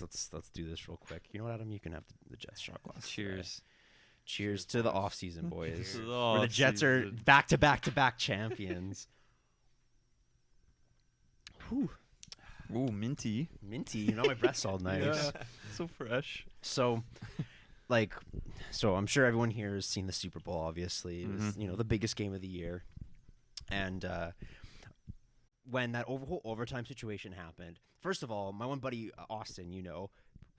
Let's do this real quick. You know what, Adam? You can have the Jets shot glass. Cheers. Cheers to the off season, boys. To the Where the Jets are off-season. back to back champions. Whew. Ooh, minty. Minty. You know my breath's all nice. Yeah. So fresh. So, I'm sure everyone here has seen the Super Bowl. Obviously, it was the biggest game of the year, and when that whole overtime situation happened, first of all, my one buddy Austin,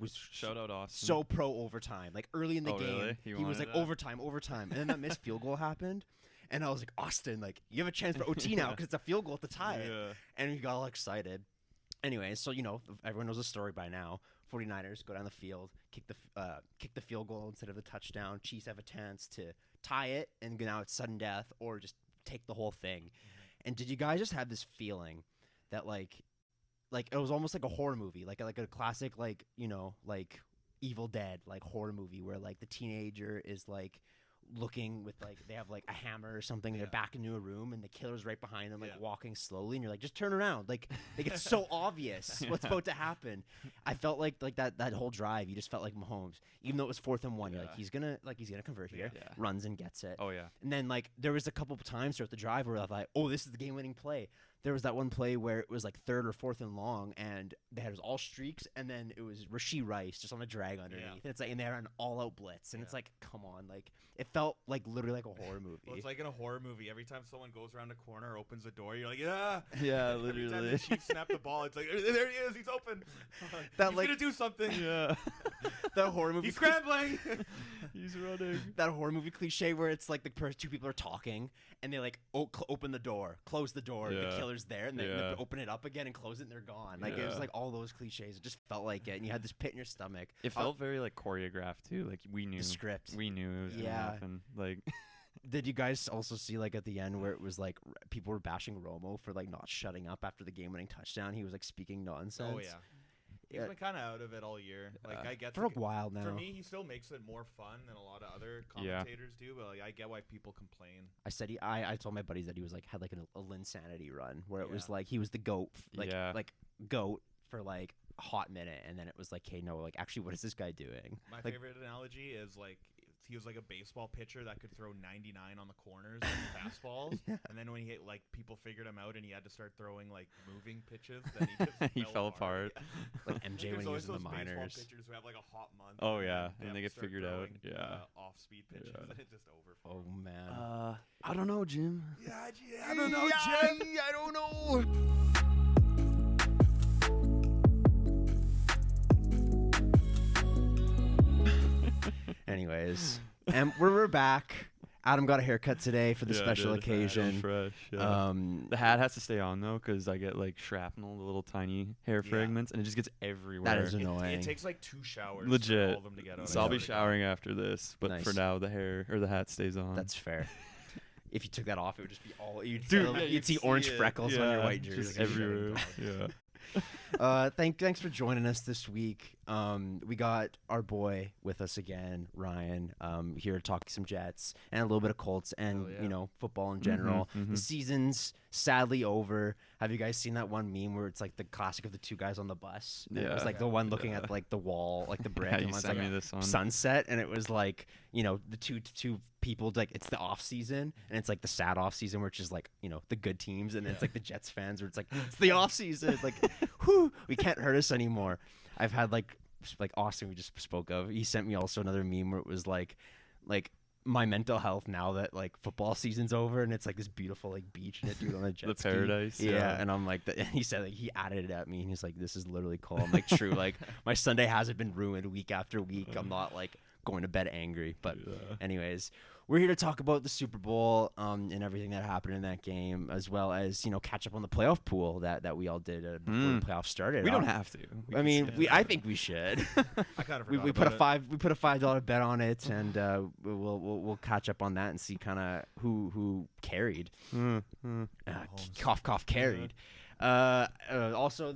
was Shout out Austin. so pro overtime. Like early in the game, really? he He was wanted like that? overtime, and then that missed field goal happened, and I was like, Austin, like you have a chance for OT now because it's a field goal to tie it, Yeah. and he got all excited. Anyway, so everyone knows the story by now. 49ers go down the field, kick the field goal instead of the touchdown. Chiefs have a chance to tie it, and now it's sudden death or just take the whole thing. And did you guys just have this feeling that like it was almost like a horror movie, like a classic like Evil Dead like horror movie where like the teenager is like looking with like they have like a hammer or something and they're back into a room and the killer's right behind them like walking slowly and you're like just turn around like it's so obvious what's about to happen. I felt like that whole drive you just felt like Mahomes, even though it was 4th and 1, you're like he's gonna convert here, runs and gets it. Oh yeah. And then like there was a couple of times throughout the drive where I thought, oh, this is the game-winning play. There was that one play where it was like 3rd or 4th and long, and they had all streaks, and then it was Rashee Rice just on a drag underneath. And it's like, and they had an all-out blitz, and it's like, come on, like it felt like literally like a horror movie. Well, it's like in a horror movie. Every time someone goes around a corner, or opens a door, you're like, yeah. Yeah, Every time literally. the Chiefs snap the ball, it's like, there he is, he's open. That, He's like- gonna do something. Yeah. That horror movie. He's scrambling. He's running. That horror movie cliche where it's like two people are talking, and they like open the door, close the door, the Yeah. killer's there, and they Yeah. open it up again and close it, and they're gone. Like it was Yeah. like all those cliches. It just felt like it, and you had this pit in your stomach. It felt very like choreographed too. Like we knew the script. We knew it was gonna Yeah. happen. Like Did you guys also see like at the end where it was like people were bashing Romo for like not shutting up after the game-winning touchdown? He was like speaking nonsense. Oh yeah. He's Yeah. been kind of out of it all year. Like I get For a while now. For me, he still makes it more fun than a lot of other Yeah. commentators do. But like, I get why people complain. I said I told my buddies that he was like had like a Linsanity run where it was Yeah. like he was the goat Yeah. like goat for like a hot minute, and then it was like, hey, no, like actually what is this guy doing? My Like- favorite analogy is like he was like a baseball pitcher that could throw 99 on the corners and fastballs, and then when he hit, like people figured him out and he had to start throwing like moving pitches, then he just He fell apart. Yeah. Like MJ There's when he always was in the those baseball minors. pitchers who have like a hot month. Oh, and yeah, then and have they to get start figured out, throwing, yeah. off-speed pitches, Yeah. and it's just over for Oh him. man. I don't know, Jim. Yeah, I don't know, Jim. I don't know. Anyways, and we're back. Adam got a haircut today for the Yeah, I special did. occasion. Fresh. Yeah. Um, The hat has to stay on though, because I get like shrapnel, the little tiny hair fragments, and it just gets everywhere. that is annoying. It takes like 2 showers Legit. for all of them to get out. So I'll be showering after this, but Nice. for now the hair or the hat stays on. That's fair. If you took that off, it would just be all you'd, Dude, yeah, you'd see orange freckles on your white jersey. just everywhere. Yeah. Thanks for joining us this week. We got our boy with us again, Ryan, here to talk some Jets and a little bit of Colts and Hell yeah. football in general. The season's sadly over. Have you guys seen that one meme where it's like the classic of the two guys on the bus? And it was Yeah. like the one looking at like the wall, like the brick, Yeah, and you one's sent like me this one. sunset, and it was like the two people, like it's the off season and it's like the sad off season where it's just like the good teams, and then it's like the Jets fans where it's like it's the off season, like whew, we can't hurt us anymore. I've had like Austin we just spoke of, he sent me also another meme where it was like my mental health now that like football season's over, and it's like this beautiful like beach and a dude on a jet The ski. paradise, yeah, yeah. and I'm like and he said like he added it at me and he's like, this is literally cool. I'm like, true, like my Sunday hasn't been ruined week after week. I'm not like going to bed angry, but anyways, we're here to talk about the Super Bowl and everything that happened in that game, as well as catch up on the playoff pool that we all did before the playoffs started. We don't have to. I mean, I think we should. I kind of we put a $5 bet on it, and we'll catch up on that and see kind of who carried. Cough carried. Also,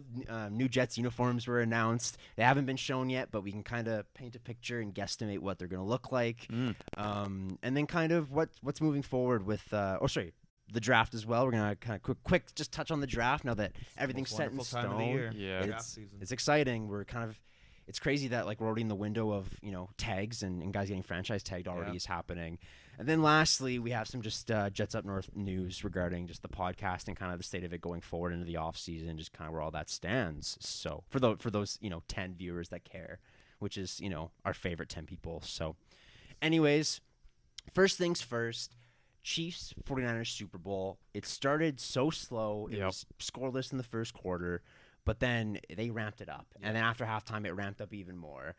new Jets uniforms were announced. They haven't been shown yet, but we can kind of paint a picture and guesstimate what they're going to look like. And then kind of what's moving forward with the draft as well. We're going to kind of quick just touch on the draft now that everything's set in wonderful time of the stone. year. Yeah. Draft It's, season. it's exciting. We're kind of it's crazy that like we're already in the window of, tags and guys getting franchise tagged already is happening. And then lastly, we have some just Jets Up North news regarding just the podcast and kind of the state of it going forward into the off season, just kind of where all that stands. So for those 10 viewers that care, which is our favorite 10 people. So anyways, first things first, Chiefs 49ers Super Bowl. It started so slow. It was scoreless in the first quarter, but then they ramped it up. And then after halftime, it ramped up even more.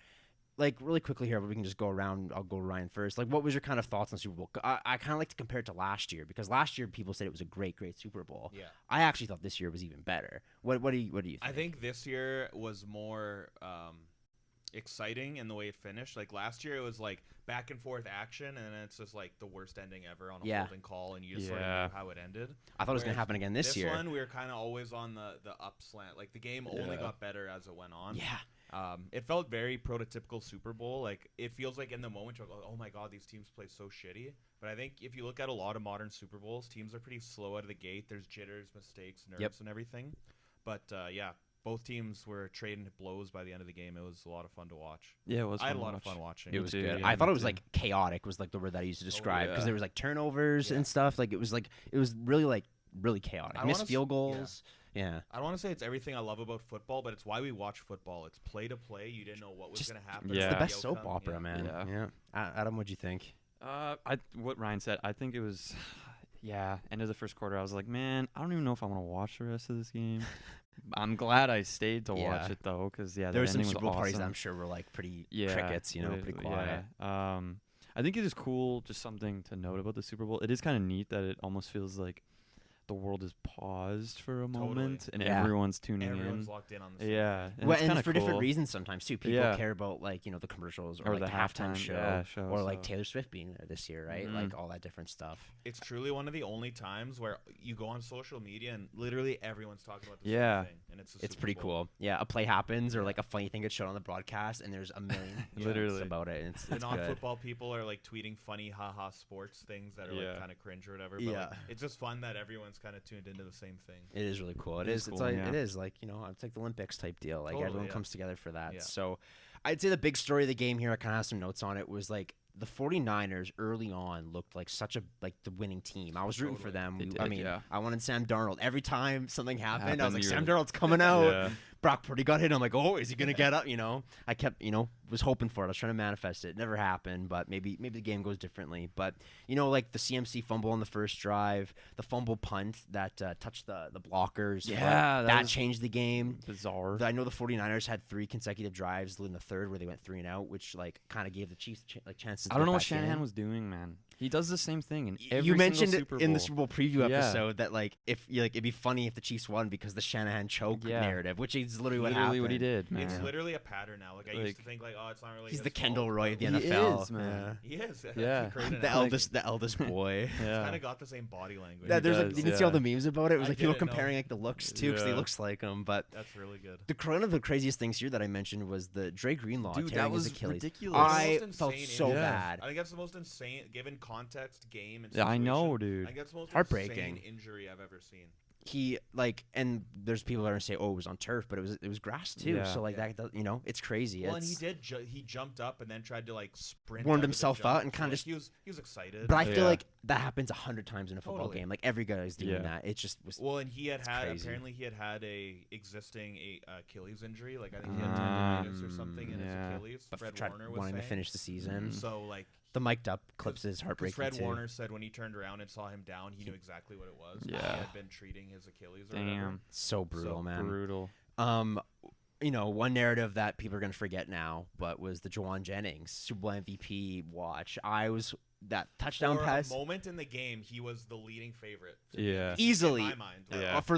Like, really quickly here, but we can just go around. I'll go Ryan first. Like, what was your kind of thoughts on Super Bowl? I kind of like to compare it to last year, because last year people said it was a great Super Bowl. Yeah. I actually thought this year was even better. What do you think? I think this year was more exciting in the way it finished. Like, last year it was like back and forth action, and then it's just like the worst ending ever on a holding call, and you just sort of knew how it ended. I thought it was going to happen again this year. This one, we were kind of always on the up slant. Like, the game only got better as it went on. Yeah. It felt very prototypical Super Bowl. Like, it feels like in the moment you're like, oh my god, these teams play so shitty. But I think if you look at a lot of modern Super Bowls, teams are pretty slow out of the gate. There's jitters, mistakes, nerves, and everything. But both teams were trading blows by the end of the game. It was a lot of fun to watch. Yeah, it was. I had a lot of fun watching. It was good. Yeah, I thought it was like chaotic was like the word that I used to describe, because there was like turnovers and stuff. Like it was really chaotic. Missed field goals. Yeah. I don't want to say it's everything I love about football, but it's why we watch football. It's play to play. You didn't know what was going to happen. Yeah. It's the best soap opera, man. Yeah. Adam, what'd you think? What Ryan said, I think it was, end of the first quarter, I was like, man, I don't even know if I want to watch the rest of this game. I'm glad I stayed to watch it, though, because, there were some Super Bowl parties that I'm sure were, like, pretty crickets, pretty quiet. Yeah. I think it is cool, just something to note about the Super Bowl. It is kind of neat that it almost feels like the world is paused for a moment, and everyone's tuning in. Everyone's locked in on the and for different reasons sometimes too. People care about like the commercials or like the halftime show, or like Taylor Swift being there this year, right? Like all that different stuff. It's truly one of the only times where you go on social media and literally everyone's talking about the same thing, and it's pretty cool. Yeah, a play happens or like a funny thing gets shown on the broadcast, and there's a million literally about it. And it's the non-football people are like tweeting funny haha sports things that are like kind of cringe or whatever. But like, it's just fun that everyone's kind of tuned into the same thing. It is really cool. It is. It's like it is like it's like the Olympics type deal. Like everyone comes together for that. So I'd say the big story of the game here, I kind of have some notes on it, was like the 49ers early on looked like such a the winning team. I was rooting for them. I wanted Sam Darnold. Every time something happened, I was like, Sam Darnold's coming out. Brock Purdy got hit. I'm like, oh, is he gonna get up? I kept was hoping for it. I was trying to manifest it. It never happened, but maybe the game goes differently. But like the CMC fumble on the first drive, the fumble punt that touched the blockers. Yeah, that changed the game. Bizarre. I know the 49ers had 3 consecutive drives in the third where they went 3 and out, which kind of gave the Chiefs chances. I don't know what Shanahan was doing, man. He does the same thing in every You mentioned Super it Bowl. in the Super Bowl preview episode that if it'd be funny if the Chiefs won because the Shanahan choke narrative, which is literally what happened. What he did, man. It's literally a pattern now. Like I used to think it's not really. He's the Kendall fault, Roy of the but NFL. He is, man. He is. Yeah. The eldest boy. He's kind of got the same body language. Yeah, there's you didn't see all the memes about it. It was like people didn't comparing like the looks too, because he looks like him. But that's really good. One of the craziest things here that I mentioned was the Dre Greenlaw tearing his Achilles. Ridiculous. I felt so bad. I think that's the most insane, given context, game. And yeah, I know, dude. I think that's the most heartbreaking insane injury I've ever seen. He and there's people that are gonna say, oh, it was on turf, but it was grass too. Yeah. So that it's crazy. Well, and he did. He jumped up and then tried to sprint. Warmed himself out and kind of he was excited. But I feel like that happens 100 times in a football game. Like every guy is doing that. It just was. Well, and he had apparently he had a existing Achilles injury. Like I think he had tendonitis or something in his Achilles. But Fred Warner was wanting saying. to finish the season. So the mic'd up clips is heartbreaking. Fred too. Warner said when he turned around and saw him down, he knew exactly what it was. Yeah. He had been treating his Achilles or whatever. So brutal, man. Brutal. One narrative that people are going to forget now, but was the Juwan Jennings Super Bowl MVP watch. That touchdown pass. For a moment in the game, he was the leading favorite. Easily. In my mind. For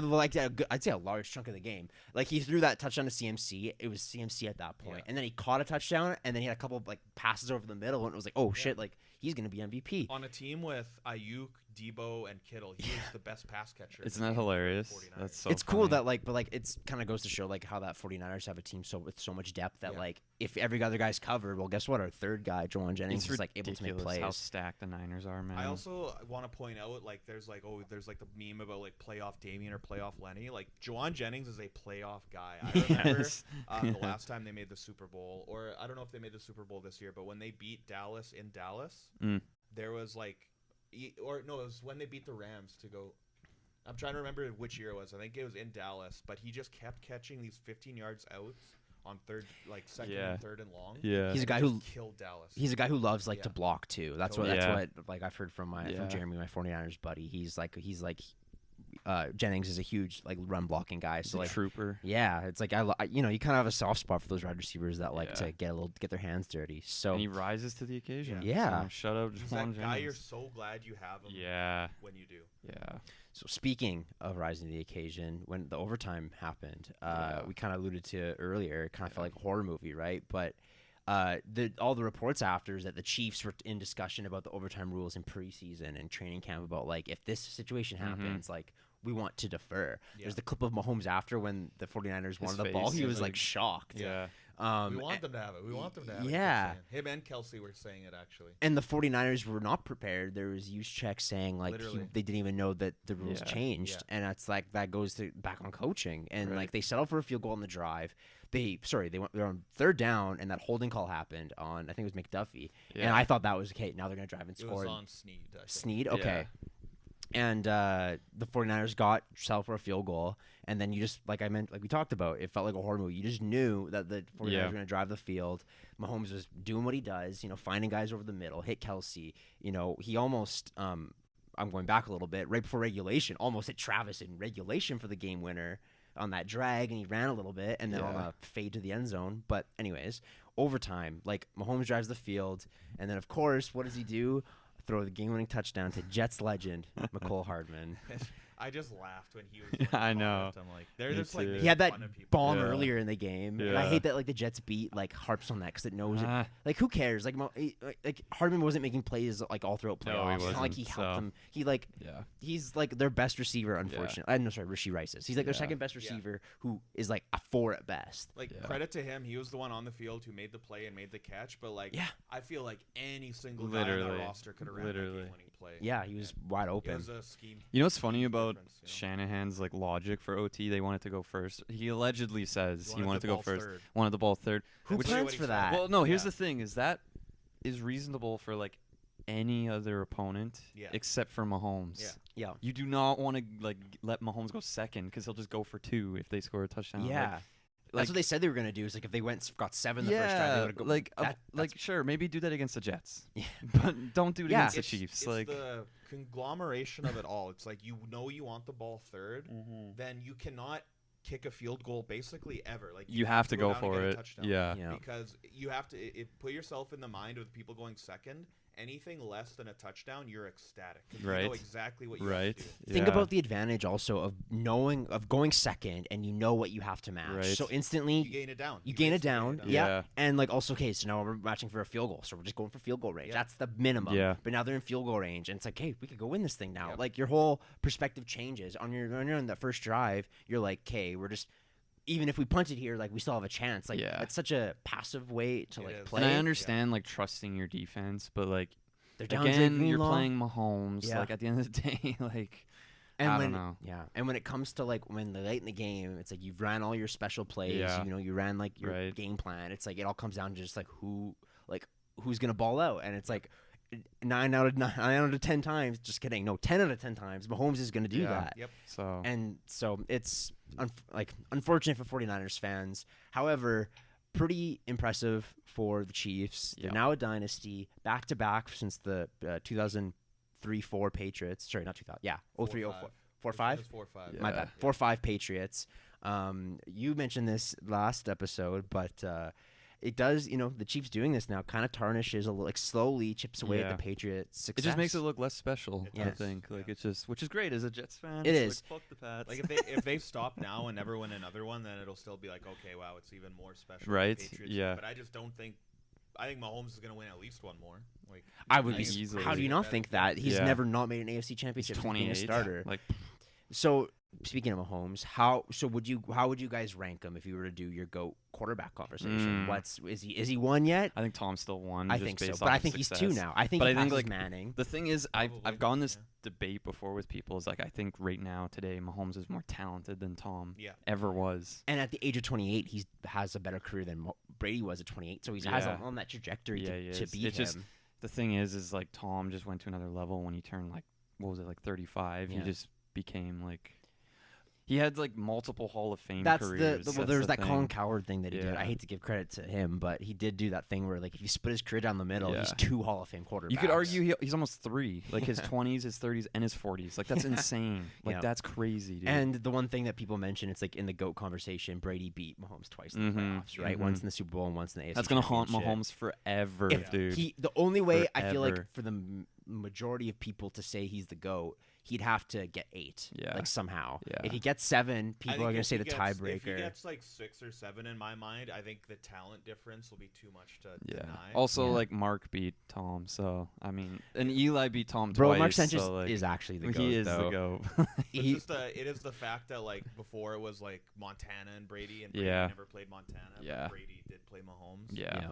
I'd say a large chunk of the game. Like he threw that touchdown to CMC. It was CMC at that point. And then he caught a touchdown, and then he had a couple of passes over the middle, and it was like, oh shit, he's going to be MVP. On a team with Ayuk, Debo and Kittle. He was the best pass catcher. Isn't that hilarious? That's so it's cool funny. that but it's kind of goes to show like how that 49ers have a team with so much depth that like if every other guy's covered, well, guess what? Our third guy, Jawan Jennings, It's is like able to make ridiculous plays. how stacked the Niners are, man. I also want to point out, like, there's like the meme about like playoff Damien or playoff Lenny. Like, Jawan Jennings is a playoff guy. I remember Yes. the last time they made the Super Bowl, or I don't know if they made the Super Bowl this year, but when they beat Dallas in Dallas, there was like, or no, it was when they beat the Rams to go. I'm trying to remember which year it was. I think it was in Dallas, but he just kept catching these 15 yards outs on second and third and long. Yeah. He's a guy who killed Dallas. He's a guy who loves to block too. That's what like I've heard from Yeah. Jeremy, my 49ers buddy. He's like Jennings is a huge like run blocking guy. So like trooper. yeah, it's like you know, you kind of have a soft spot for those wide receivers that like to get their hands dirty. So And he rises to the occasion. Yeah. So shout out He's Jawan that guy you're Jennings. so glad you have him. Yeah. When you do. Yeah. So speaking of rising to the occasion, when the overtime happened, we kind of alluded to it earlier. It kind of felt like a horror movie, right? But all the reports after is that the Chiefs were in discussion about the overtime rules in preseason and training camp about like if this situation happens, like we want to defer. There's the clip of Mahomes after when the 49ers wanted the ball. face He is was like- like shocked. Yeah. We want them to have it. We want them to have it. Yeah. Him and Kelsey were saying it, actually. And the 49ers were not prepared. There was use checks saying like Literally. they didn't even know that the rules changed. And that's like that goes back on coaching. And like they settled for a field goal on the drive. They're on third down and that holding call happened on I think it was McDuffie. And I thought that was okay. Now they're gonna drive and It score. was on Snead. I think. Snead, okay. And the 49ers settled for a field goal, and then you just like we talked about, it felt like a horror movie. You just knew that the 49ers were going to drive the field. Mahomes was doing what he does, you know, finding guys over the middle, hit Kelsey. You know, he almost I'm going back a little bit, right before regulation, almost hit Travis in regulation for the game winner on that drag, and he ran a little bit, and then on a fade to the end zone. But anyways, overtime, like Mahomes drives the field, and then of course, what does he do? Throw the game-winning touchdown to Jets legend McCole Hardman. I just laughed when he was. I know. I'm like, they're Me just like too. He had that fun of people. bomb Yeah. earlier in the game, and I Yeah. hate that like the Jets beat like harps on that because it knows it. Ah. Like who cares? Like Hardman wasn't making plays like all throughout No, he playoffs. It's not like wasn't, he helped so- them. He's like their best receiver. Unfortunately, I'm sorry, Rishi Rice is. He's like their second best receiver, who is like a 4 at best. Like credit to him, he was the one on the field who made the play and made the catch. But like, I feel like any single guy on Literally. the roster could have ran that game-winning play. Yeah, he was wide It open. was a scheme. You know what's funny about difference, you know? Shanahan's like logic for OT? They wanted to go first. He allegedly says he wanted the to go ball first. third. Wanted the ball third. Who That's plans what he for said. that? Well, no. Here's Yeah. the thing: is that is reasonable for like any other opponent except for Mahomes. Yeah. Yeah. You do not want to like let Mahomes go second because he'll just go for 2 if they score a touchdown. Yeah. Like, That's what they said they were gonna do. Is like if they got 7 the first drive, they would go. like sure, maybe do that against the Jets. Yeah. But don't do it Yeah. against the It's Chiefs. Like the conglomeration of it all. It's like you want the ball third, then you cannot kick a field goal basically ever. Like you have to go down and for get a it. touchdown. Yeah. Because you have to put yourself in the mind of the people going second. Anything less than a touchdown, you're ecstatic. 'Cause you know Right. exactly what you Right. have to do. Think Yeah. about the advantage also of going second, and you know what you have to match. Right. So instantly You gain it down. you gain it basically down. gain Yeah. Yeah. And like also, okay, so now we're matching for a field goal, so we're just going for field goal range. Yeah. That's the minimum. Yeah. But now they're in field goal range, and it's like, hey, we could go win this thing now. Yep. Like your whole perspective changes on that first drive. You're like, okay, we're just. Even if we punt it here, like we still have a chance. Like Yeah. it's such a passive way to It like is. play. And I understand like trusting your defense, but like They're down again, Drake you're Greenlaw. playing Mahomes. Yeah. Like at the end of the day, like And I when, don't know. Yeah, and when it comes to like when they're late in the game, it's like you've ran all your special plays. Yeah. You know, you ran like your Right. game plan. It's like it all comes down to just like who's gonna ball out, and it's like 9 out of 10 times. Just kidding. No, 10 out of 10 times. Mahomes is gonna do Yeah. that. Yep. So And so it's unfortunate for 49ers fans. However, pretty impressive for the Chiefs. They're Yeah. now a dynasty, back to back since the 2003-4 Patriots. Sorry, not 2000. Yeah, 03-04. 4-5. 4-5. Yeah. My bad. 4-5 Patriots. You mentioned this last episode, but it does, you know, the Chiefs doing this now kind of tarnishes like slowly chips away at Yeah. the Patriots' success. it just makes it look less special. It I does. think like Yeah. it's just which is great as a Jets fan. It It's is. like, fuck the Pats. Like if they stop now and never win another one, then it'll still be like, okay, wow, it's even more special. than the Right, Patriots. yeah. But I just don't think I think Mahomes is going to win at least one more. Like I would I be. think it's easily. How do you crazy not that- think that? He's Yeah. never not made an AFC He's championship. Being 28. a starter. Like, So speaking of Mahomes, how would you guys rank him if you were to do your GOAT quarterback conversation? Is he one yet? I think Tom's still one. I just think so, based but off I of think he's success. 2 now. I think But he I think, passes like, Manning. The thing is, I've Probably, gone this yeah. debate before with people. Is like I think right now today Mahomes is more talented than Tom Yeah. ever was. And at the age of 28, he has a better career than Brady was at 28. So he's has Yeah. on that trajectory Yeah, he to is. beat It's him. just- The thing is like Tom just went to another level when he turned like what was it like 35. Yeah. He just became like he had like multiple Hall of Fame That's careers. well, there's that thing. Colin Coward thing that he did. Yeah. I hate to give credit to him, but he did do that thing where like if you split his career down the middle, he's Yeah. 2 Hall of Fame quarterbacks. You could argue he's almost 3. Like his 20s, his 30s, and his 40s. Like that's insane. Like Yeah. that's crazy, dude. And the one thing that people mention, it's like in the GOAT conversation, Brady beat Mahomes twice in the Mhm, playoffs, right? mhm. Once in the Super Bowl and once in the AFC that's gonna haunt Championship. Mahomes forever, If dude. the only way I feel like Forever. for the majority of people to say he's the GOAT, he'd have to get 8, Yeah. like somehow. Yeah. If he gets 7, I people think are gonna if say he the gets- If he tiebreaker. gets like 6 or 7 in my mind, I think the talent difference will be too much to Yeah. deny. Also, Yeah. like Mark beat Tom, so I mean, and Eli beat Tom Bro, twice. Mark Sanchez so, like, is actually the GOAT. he is though. the goat. It's He- just it is the fact that like before it was like Montana and Brady, and Brady Yeah. never played Montana. Yeah. But Brady did play Mahomes. yeah.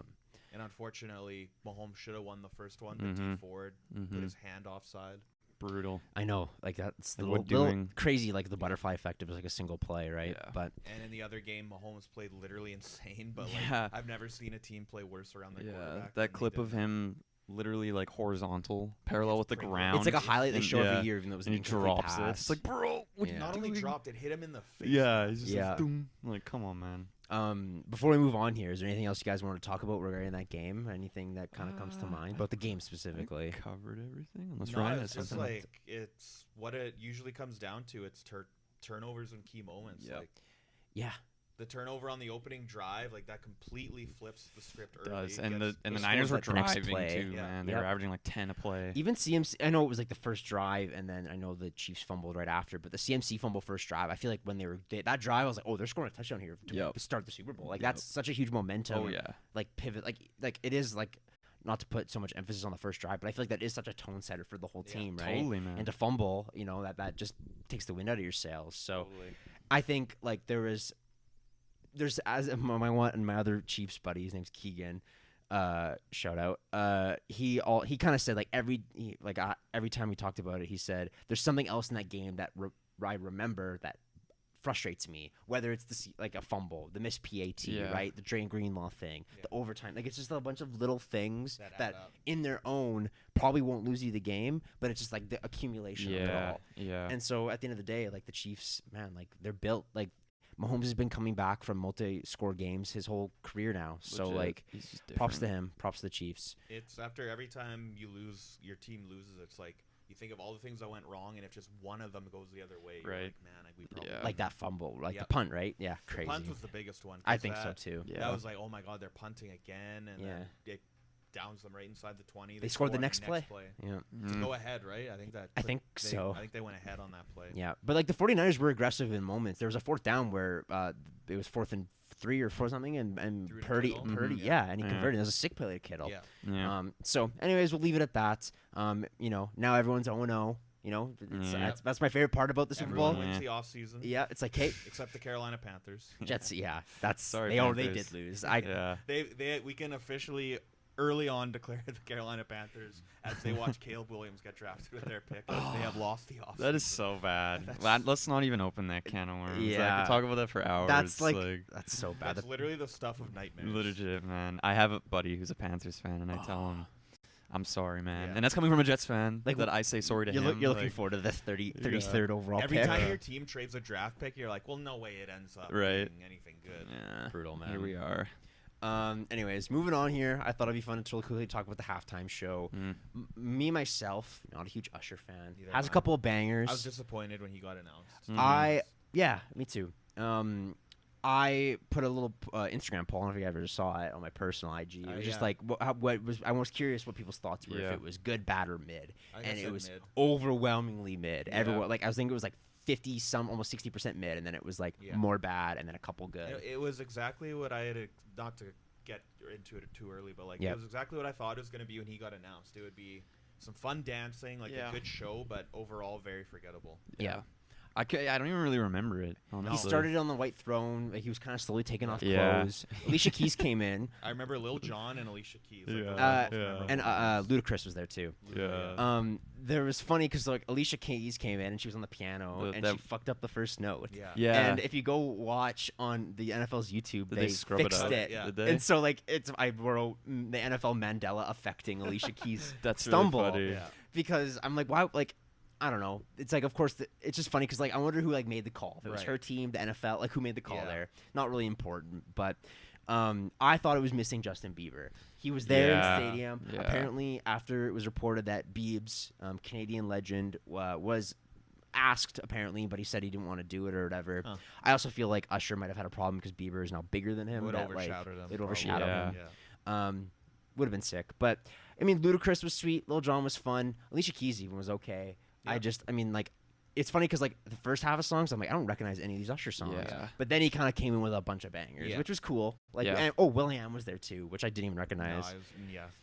And unfortunately, Mahomes should have won the first one. Mhm. But D Ford put Mhm. his hand offside. Brutal. I know, like that's the Like, little, what little doing- crazy, like the butterfly effect of like a single play, right? Yeah. But And in the other game, Mahomes played literally insane. But like, Yeah. I've never seen a team play worse around their Yeah, quarterback. that than clip they of did. him literally like horizontal, parallel with the pretty ground. it's like a highlight they and- show yeah. every year, even though it was and an he incomplete drops it. pass. It's like, bro, what Yeah. you Not only doing? dropped it, hit him in the face. Yeah, he's just Yeah. like, doom. Like, come on, man. Before we move on here, is there anything else you guys want to talk about regarding that game? Anything that kind of comes to I mind about the game I specifically? covered everything. Unless No, Ryan it's has just something. like it's what it usually comes down to. It's turnovers in key moments. Yep. Like Yeah, the turnover on the opening drive, like that completely flips the script It early. does. And gets- the Scores Niners were like the next driving play. too, Yeah. man. They Yep. were averaging like 10 a play. even CMC. I know it was like the first drive, and then I know the Chiefs fumbled right after. But the CMC fumble first drive, I feel like when that drive, I was like, oh, they're scoring a touchdown here to Yep. start the Super Bowl. Like Yep. that's such a huge momentum. Oh yeah. Like pivot. Like it is like not to put so much emphasis on the first drive, but I feel like that is such a tone setter for the whole Yeah, team, right? Totally, man. And to fumble, that just takes the wind out of your sails. So. Totally. I think like there's as my one and my other Chiefs buddy, his name's Keegan. Shout out. He kind of said like every time we talked about it, he said there's something else in that game that I remember that frustrates me. Whether it's like a fumble, the missed PAT, Yeah. right, the Drain Greenlaw thing, Yeah. the overtime. Like it's just a bunch of little things That add that up. in their own probably won't lose you the game, but it's just like the accumulation of it Yeah. all. Yeah. And so at the end of the day, like the Chiefs, man, like they're built. Like Mahomes has been coming back from multi-score games his whole career now. So Legit. like, He's just props to different. him. Props to the Chiefs. It's after every time you lose, your team loses. It's like you think of all the things that went wrong, and if just one of them goes the other way, you're Right. like, man, like we probably Yeah. Like that fumble, like the Yep. punt, right? Yeah, The crazy. punt was the biggest one. I 'cause think so that- too. Yeah. That was like, oh my god, they're punting again, and Yeah. then it downs them right inside the 20. They scored the score next play. Yeah, To Mm. go ahead, right? I think that. I think so. I think they went ahead on that play. yeah. But like the 49ers were aggressive in moments. There was a fourth down where it was 4th and 3 or 4 something, and Threw to Purdy, Kittle. Purdy, Mhm. yeah, and he Yeah. converted. It was a sick play to Kittle. Yeah. Yeah. So, anyways, we'll leave it at that. Now everyone's 0-0. Yeah. That's my favorite part about the Super Everyone Bowl. wins Yeah. the off season. Yeah, it's like, hey, Except the Carolina Panthers. Jets. Yeah, that's Sorry, they Panthers. did lose. Yeah. We can officially early on declare the Carolina Panthers as they watch Caleb Williams get drafted with their pick. They have lost the offseason. That is so bad. That's- Let's not even open that can of worms. I Yeah. could talk about that for hours. That's that's so bad. That's literally the stuff of nightmares. legit, man. I have a buddy who's a Panthers fan, and I tell him, "I'm sorry, man." Yeah. And that's coming from a Jets fan. Like, That I say sorry to You're, him. you're looking like, forward to the 33rd overall Every pick. time your team trades a draft pick, you're like, well, no way it ends up Right. being anything good. Yeah. Brutal, man. Here we are. Anyways, moving on here. I thought it'd be fun to really quickly talk about the halftime show. Mm. Me myself, not a huge Usher fan. Neither Has a am I. couple of bangers. I was disappointed when he got announced. Mhm. Yeah, me too. I put a little Instagram poll. I don't know if you ever saw it on my personal IG. It was just yeah. like what was. I was curious what people's thoughts were. If Yeah. it was good, bad, or mid, I think I and it said was mid. overwhelmingly mid. Yeah. Everyone I was thinking it was like 50 some, almost 60% mid, and then it was like Yeah. more bad, and then a couple good. It was exactly what I had not to get into it too early, but like Yep. it was exactly what I thought it was going to be when he got announced. It would be some fun dancing, like Yeah. a good show, but overall very forgettable. Yeah. I don't even really remember it. Honestly. He started on the white throne. Like, he was kind of slowly taking off Yeah. clothes. Alicia Keys came in. I remember Lil Jon and Alicia Keys. Like, Yeah. those are Uh, the most memorable And ones. Ludacris was there too. Yeah. There was funny because like Alicia Keys came in and she was on the piano and she that- fucked up the first note. Yeah. Yeah. And if you go watch on the NFL's YouTube, Did they scrub it fixed out? it. Yeah. Did they? And so like I wrote the NFL Mandela affecting Alicia Keys That's stumble really funny. Yeah. because I'm like, why? Like, I don't know. It's like, of course, it's just funny because like I wonder who like made the call. If it was Right. her team, the NFL, like who made the call Yeah. there. Not really important, but I thought it was missing Justin Bieber. He was there in Yeah. the stadium. Yeah. Apparently, after it was reported that Biebs, Canadian legend, was asked apparently, but he said he didn't want to do it or whatever. Huh. I also feel like Usher might have had a problem because Bieber is now bigger than It him. would that, like, overshadowed him. it probably. overshadowed Yeah. him. Yeah. Would have been sick, but I mean, Ludacris was sweet. Lil Jon was fun. Alicia Keys even was okay. Yeah. I mean, like, it's funny because like the first half of songs, I'm like, I don't recognize any of these Usher songs. Yeah. But then he kind of came in with a bunch of bangers, Yeah. which was cool. Like, Yeah. and, oh, Will.i.am was there too, which I didn't even No, recognize.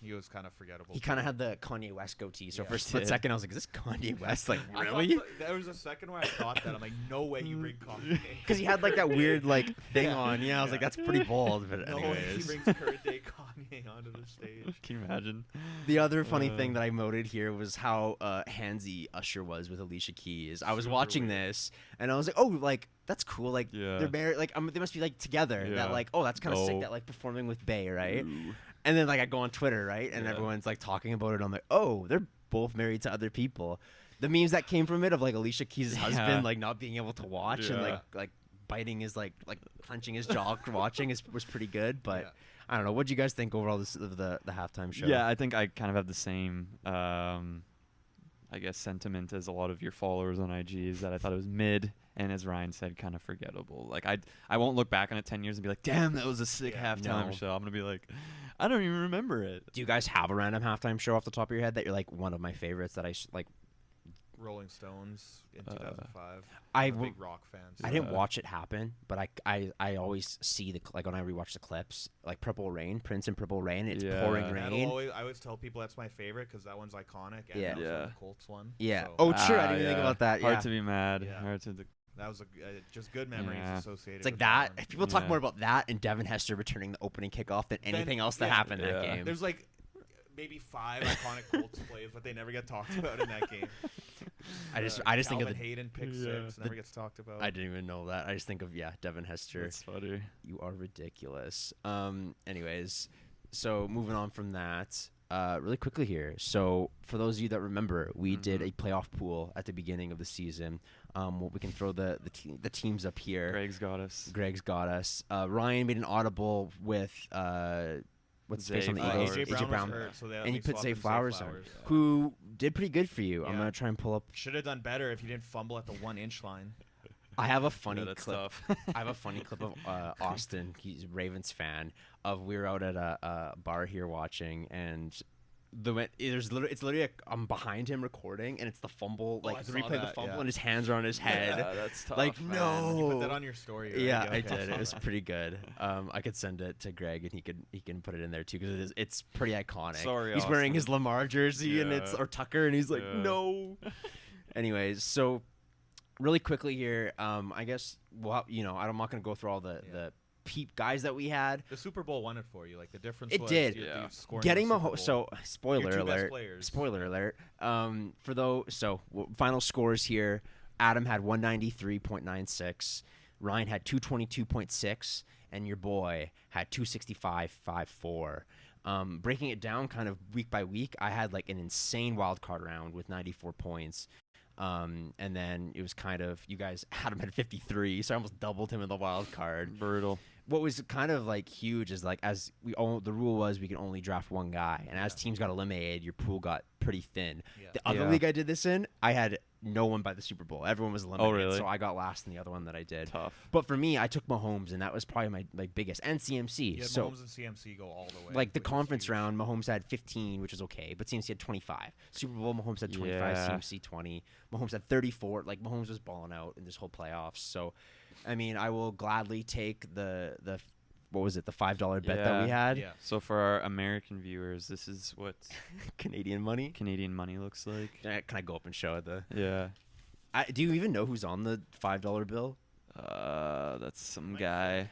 he was kind of forgettable. He kind of had the Kanye West goatee. So Yeah. for a split Did. second, I was like, is this Kanye West? Like, I thought really? there was a second where I thought that. I'm like, no way you bring Kanye. Because he had like that weird like thing Yeah. on. Yeah, I was like, Yeah. that's pretty bold. But No way he anyways. brings current day Kanye onto the stage. Can you imagine? The other funny thing that I noted here was how handsy Usher was with Alicia Keys. I was Super watching weird. this and I was like, oh, like that's cool. Like Yeah. they're married. Like they must be like together. Yeah. That like, oh, that's kind of sick. Oh. That like performing with Bey, right? Ooh. And then like I go on Twitter, right, and Yeah. everyone's like talking about it. I'm like, oh, they're both married to other people. The memes that came from it of like Alicia Keys' husband Yeah. like not being able to watch and Yeah. like biting his like clenching his jaw watching was pretty good. But Yeah. I don't know. What do you guys think overall of the halftime show? Yeah, I think I kind of have the same, I guess, sentiment as a lot of your followers on IG is that I thought it was mid, and as Ryan said, kind of forgettable. Like I won't look back on it 10 years and be like, damn, that was a sick Yeah, halftime no. show. I'm gonna be like, I don't even remember it. Do you guys have a random halftime show off the top of your head that you're like one of my favorites that like? Rolling Stones in 2005. I I'm a w- big rock fan. I didn't watch it happen, but I always see like when I rewatch the clips, like Purple Rain, Prince and Purple Rain. It's Yeah. pouring And rain. I always tell people that's my favorite because that one's iconic. And Yeah. that was Yeah. the Colts one. Yeah. So Oh, true. I didn't even think yeah. about that. Hard Yeah. to be mad. Yeah. Hard to. that was just good memories Yeah. associated. It's like with that. one. If people talk Yeah. more about that and Devin Hester returning the opening kickoff than anything else that yeah. happened in that Yeah. game. There's like maybe 5 iconic Colts plays, but they never get talked about in that game. I just think of Calvin the. Hayden pick Yeah. 6 never gets talked about. I didn't even know that. I just think of Devin Hester. That's funny. You are ridiculous. Anyways, so moving on from that, really quickly here. So for those of you that remember, we did a playoff pool at the beginning of the season. We can throw the teams up here. Greg's got us. Greg's got us. Ryan made an audible with what's his face on the Zay Eagles? Flowers. AJ AJ Brown, Brown, was hurt, so they and he they put swapped Zay in Flowers on, Yeah. who did pretty good for you. I'm Yeah. gonna try and pull up. Should have done better if you didn't fumble at the 1-inch line. I have a funny Yeah, that's clip. tough. I have a funny clip of Austin. He's a Ravens fan. We were out at a bar here watching, and it's literally I'm behind him recording, and it's the fumble, I like the saw replay of the that, fumble, yeah. and his hands are on his head. Yeah, that's tough. Like, man. no. You put that on your story. Right? Yeah, I okay. did. It was pretty good. I could send it to Greg, and he can put it in there too because it's pretty iconic. Sorry, he's wearing Austin. his Lamar jersey, and it's Yeah. or Tucker, and he's like, Yeah. no. Anyways, so really quickly here, I guess I'm not gonna go through all the peep guys that we had. The Super Bowl won it for you. Like the difference. It was did. you're scoring Getting the Super Mahomes. Bowl. So spoiler Your two best alert. players. Spoiler alert. For those final scores here. Adam had 193.96. Ryan had 222.6, and your boy had 265.54. Breaking it down kind of week by week, I had like an insane wild card round with 94 points. And then it was kind of you guys had him at 53, so I almost doubled him in the wild card. Brutal. What was kind of like huge is like the rule was we could only draft one guy, and as teams got eliminated, your pool got pretty thin. Yeah. The other Yeah. league I did this in, I had no one by the Super Bowl. Everyone was eliminated, really? so I got last in the other one that I did. Tough. But for me, I took Mahomes, and that was probably my biggest, and CMC. Yeah, so Mahomes and CMC go all the way. like the which is conference huge. round, Mahomes had 15, which is okay, but CMC had 25. Super Bowl, Mahomes had 25, Yeah. CMC 20. Mahomes had 34. Like Mahomes was balling out in this whole playoffs. So, I mean, I will gladly take the what was it, the $5 bet that we had? Yeah. So for our American viewers, this is what Canadian money. Canadian money looks like. Can I go up and show it? Yeah. Do you even know who's on the $5 bill? That's some guy.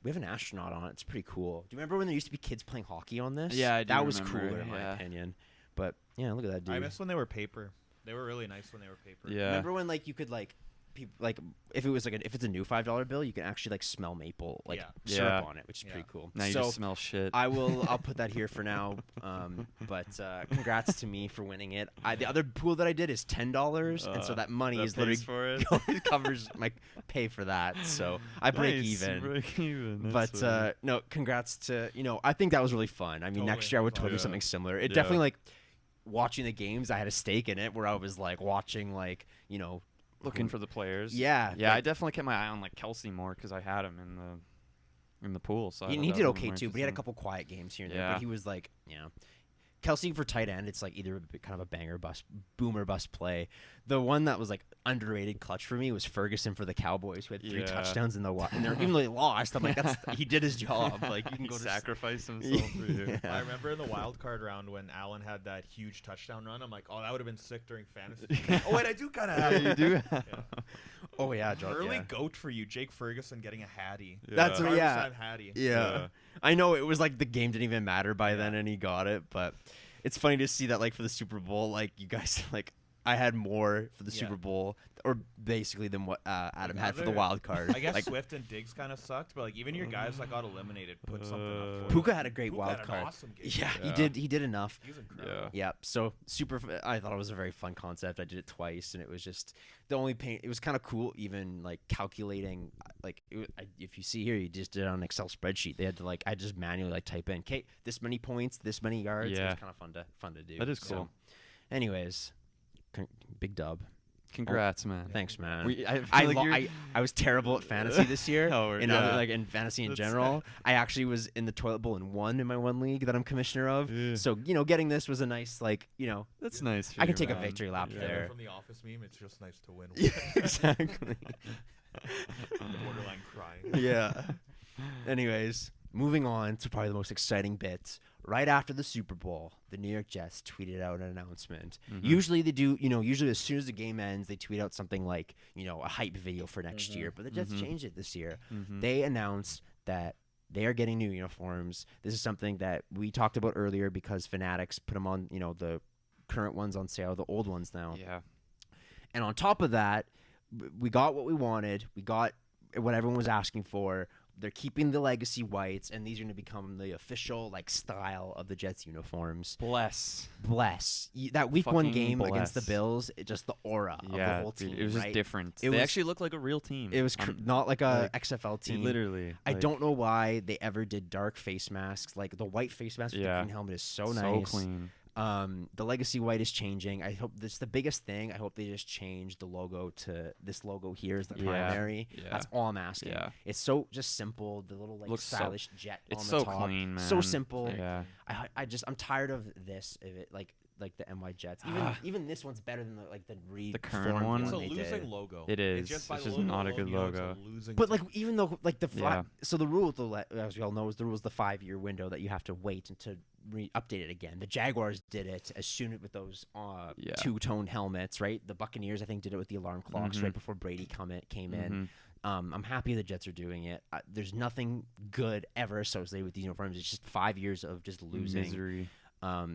We have an astronaut on it. It's pretty cool. Do you remember when there used to be kids playing hockey on this? Yeah, I do That was remember, cooler in my yeah. opinion. But yeah, look at that dude. I miss when they were paper. They were really nice when they were paper. Yeah. Remember when like you could like like if it was like if it's a new $5 bill, you can actually like smell maple like syrup Yeah. on it, which is Yeah. pretty cool. Now you so just smell shit. I'll put that here for now. But congrats to me for winning it. The other pool that I did is $10, and so that money is literally for it. covers my pay for that. So I break Nice, even. Break even. But That's sweet. no, congrats to I think that was really fun. I mean, Totally. next year I would totally do Yeah. something similar. It Yeah. definitely like watching the games. I had a stake in it where I was like watching like looking for the players. Yeah, Yeah, like- I definitely kept my eye on like Kelsey more because I had him in the pool. So I He thought did that was okay more too, but he had a interesting. couple quiet games here and there. Yeah. But he was like, Kelsey for tight end, it's like either kind of a banger bust, boomer bust play. The one that was like underrated clutch for me was Ferguson for the Cowboys, who had 3 Yeah. touchdowns in the and even though they lost, I'm like, he did his job. Like you can He go to sacrifice himself for you. Yeah. I remember in the wild card round when Allen had that huge touchdown run. I'm like, oh, that would have been sick during fantasy. Oh wait, I do kind of have Yeah, you it. do. Yeah. Oh yeah, John. Early yeah. goat for you, Jake Ferguson getting a Hattie. That's what- yeah. Parmesan Hattie. Yeah. Yeah. I know it was like the game didn't even matter by then and he got it, but it's funny to see that like for the Super Bowl, like you guys like I had more for the Yeah. Super Bowl or basically than what Adam had for the Another- wild card. I guess like Swift and Diggs kind of sucked, but like even your guys that got eliminated put something up. For Puka had a great Puka wild had an card. awesome game. Yeah, Yeah. he did enough. He's incredible. Yeah. Yep. So I thought it was a very fun concept. I did it twice, and it was just the only pain. It was kind of cool, even like calculating. Like if you see here, you just did it on an Excel spreadsheet. They had to like I just manually like type in, okay, this many points, this many yards. It Yeah. was kind of fun to do. That is So, cool. anyways, big dub. Congrats, man. Thanks, man. I feel I, like lo- you're- I was terrible at fantasy this year. Oh, in yeah. other, like in fantasy in That's general. I actually was in the toilet bowl in my one league that I'm commissioner of. Yeah. So getting this was a nice That's nice. For I can you, take a man. victory lap Yeah, there. from the Office meme, it's just nice to win. Yeah, exactly. Borderline crying. Yeah. Anyways, moving on to probably the most exciting bit. Right after the Super Bowl, the New York Jets tweeted out an announcement. Mhm. Usually they do, usually as soon as the game ends, they tweet out something like, a hype video for next year. But the Jets Mhm. changed it this year. Mhm. They announced that they are getting new uniforms. This is something that we talked about earlier because Fanatics put them on, the current ones on sale, the old ones now. Yeah. And on top of that, we got what we wanted. We got what everyone was asking for. They're keeping the legacy whites, and these are going to become the official style of the Jets uniforms. Bless. That week one Fucking game against the bless. Bills, just the aura of the Yeah, whole dude, team. it was right? just different. It They was- actually looked like a real team. It was not like a XFL team. Literally. I like, don't know why they ever did dark face masks. Like the white face mask with the Yeah. green helmet is so so nice. clean. The legacy white is changing. I hope that's the biggest thing. I hope they just change the logo to this logo here is the Yeah. primary. Yeah. That's all I'm asking. Yeah. It's so just simple. The little Looks so- stylish jet It's on so the top. clean, man. So simple. Yeah. I'm tired of this. Of it like the NY Jets. Even this one's better than the The current reformed one? It's a they losing did. logo. It is. It's just, by It's the just logo not a alone, good you know it's a logo. losing But team. even though Yeah. so the rule as we all know is the rule is the 5-year window that you have to wait and to update it again. The Jaguars did it as soon with those Yeah. two-tone helmets, right? The Buccaneers I think did it with the alarm clocks Mhm. right before Brady came in. Mhm. I'm happy the Jets are doing it. There's nothing good ever associated with these uniforms. It's just 5 years of just losing. Misery.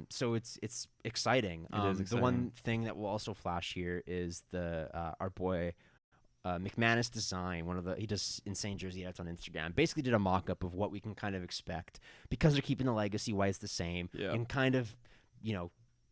So it's exciting. It is The one exciting. thing that will also flash here is our boy McManus design. He does insane jersey edits on Instagram. Basically did a mock-up of what we can kind of expect because they're keeping the legacy whites the same Yeah. and kind of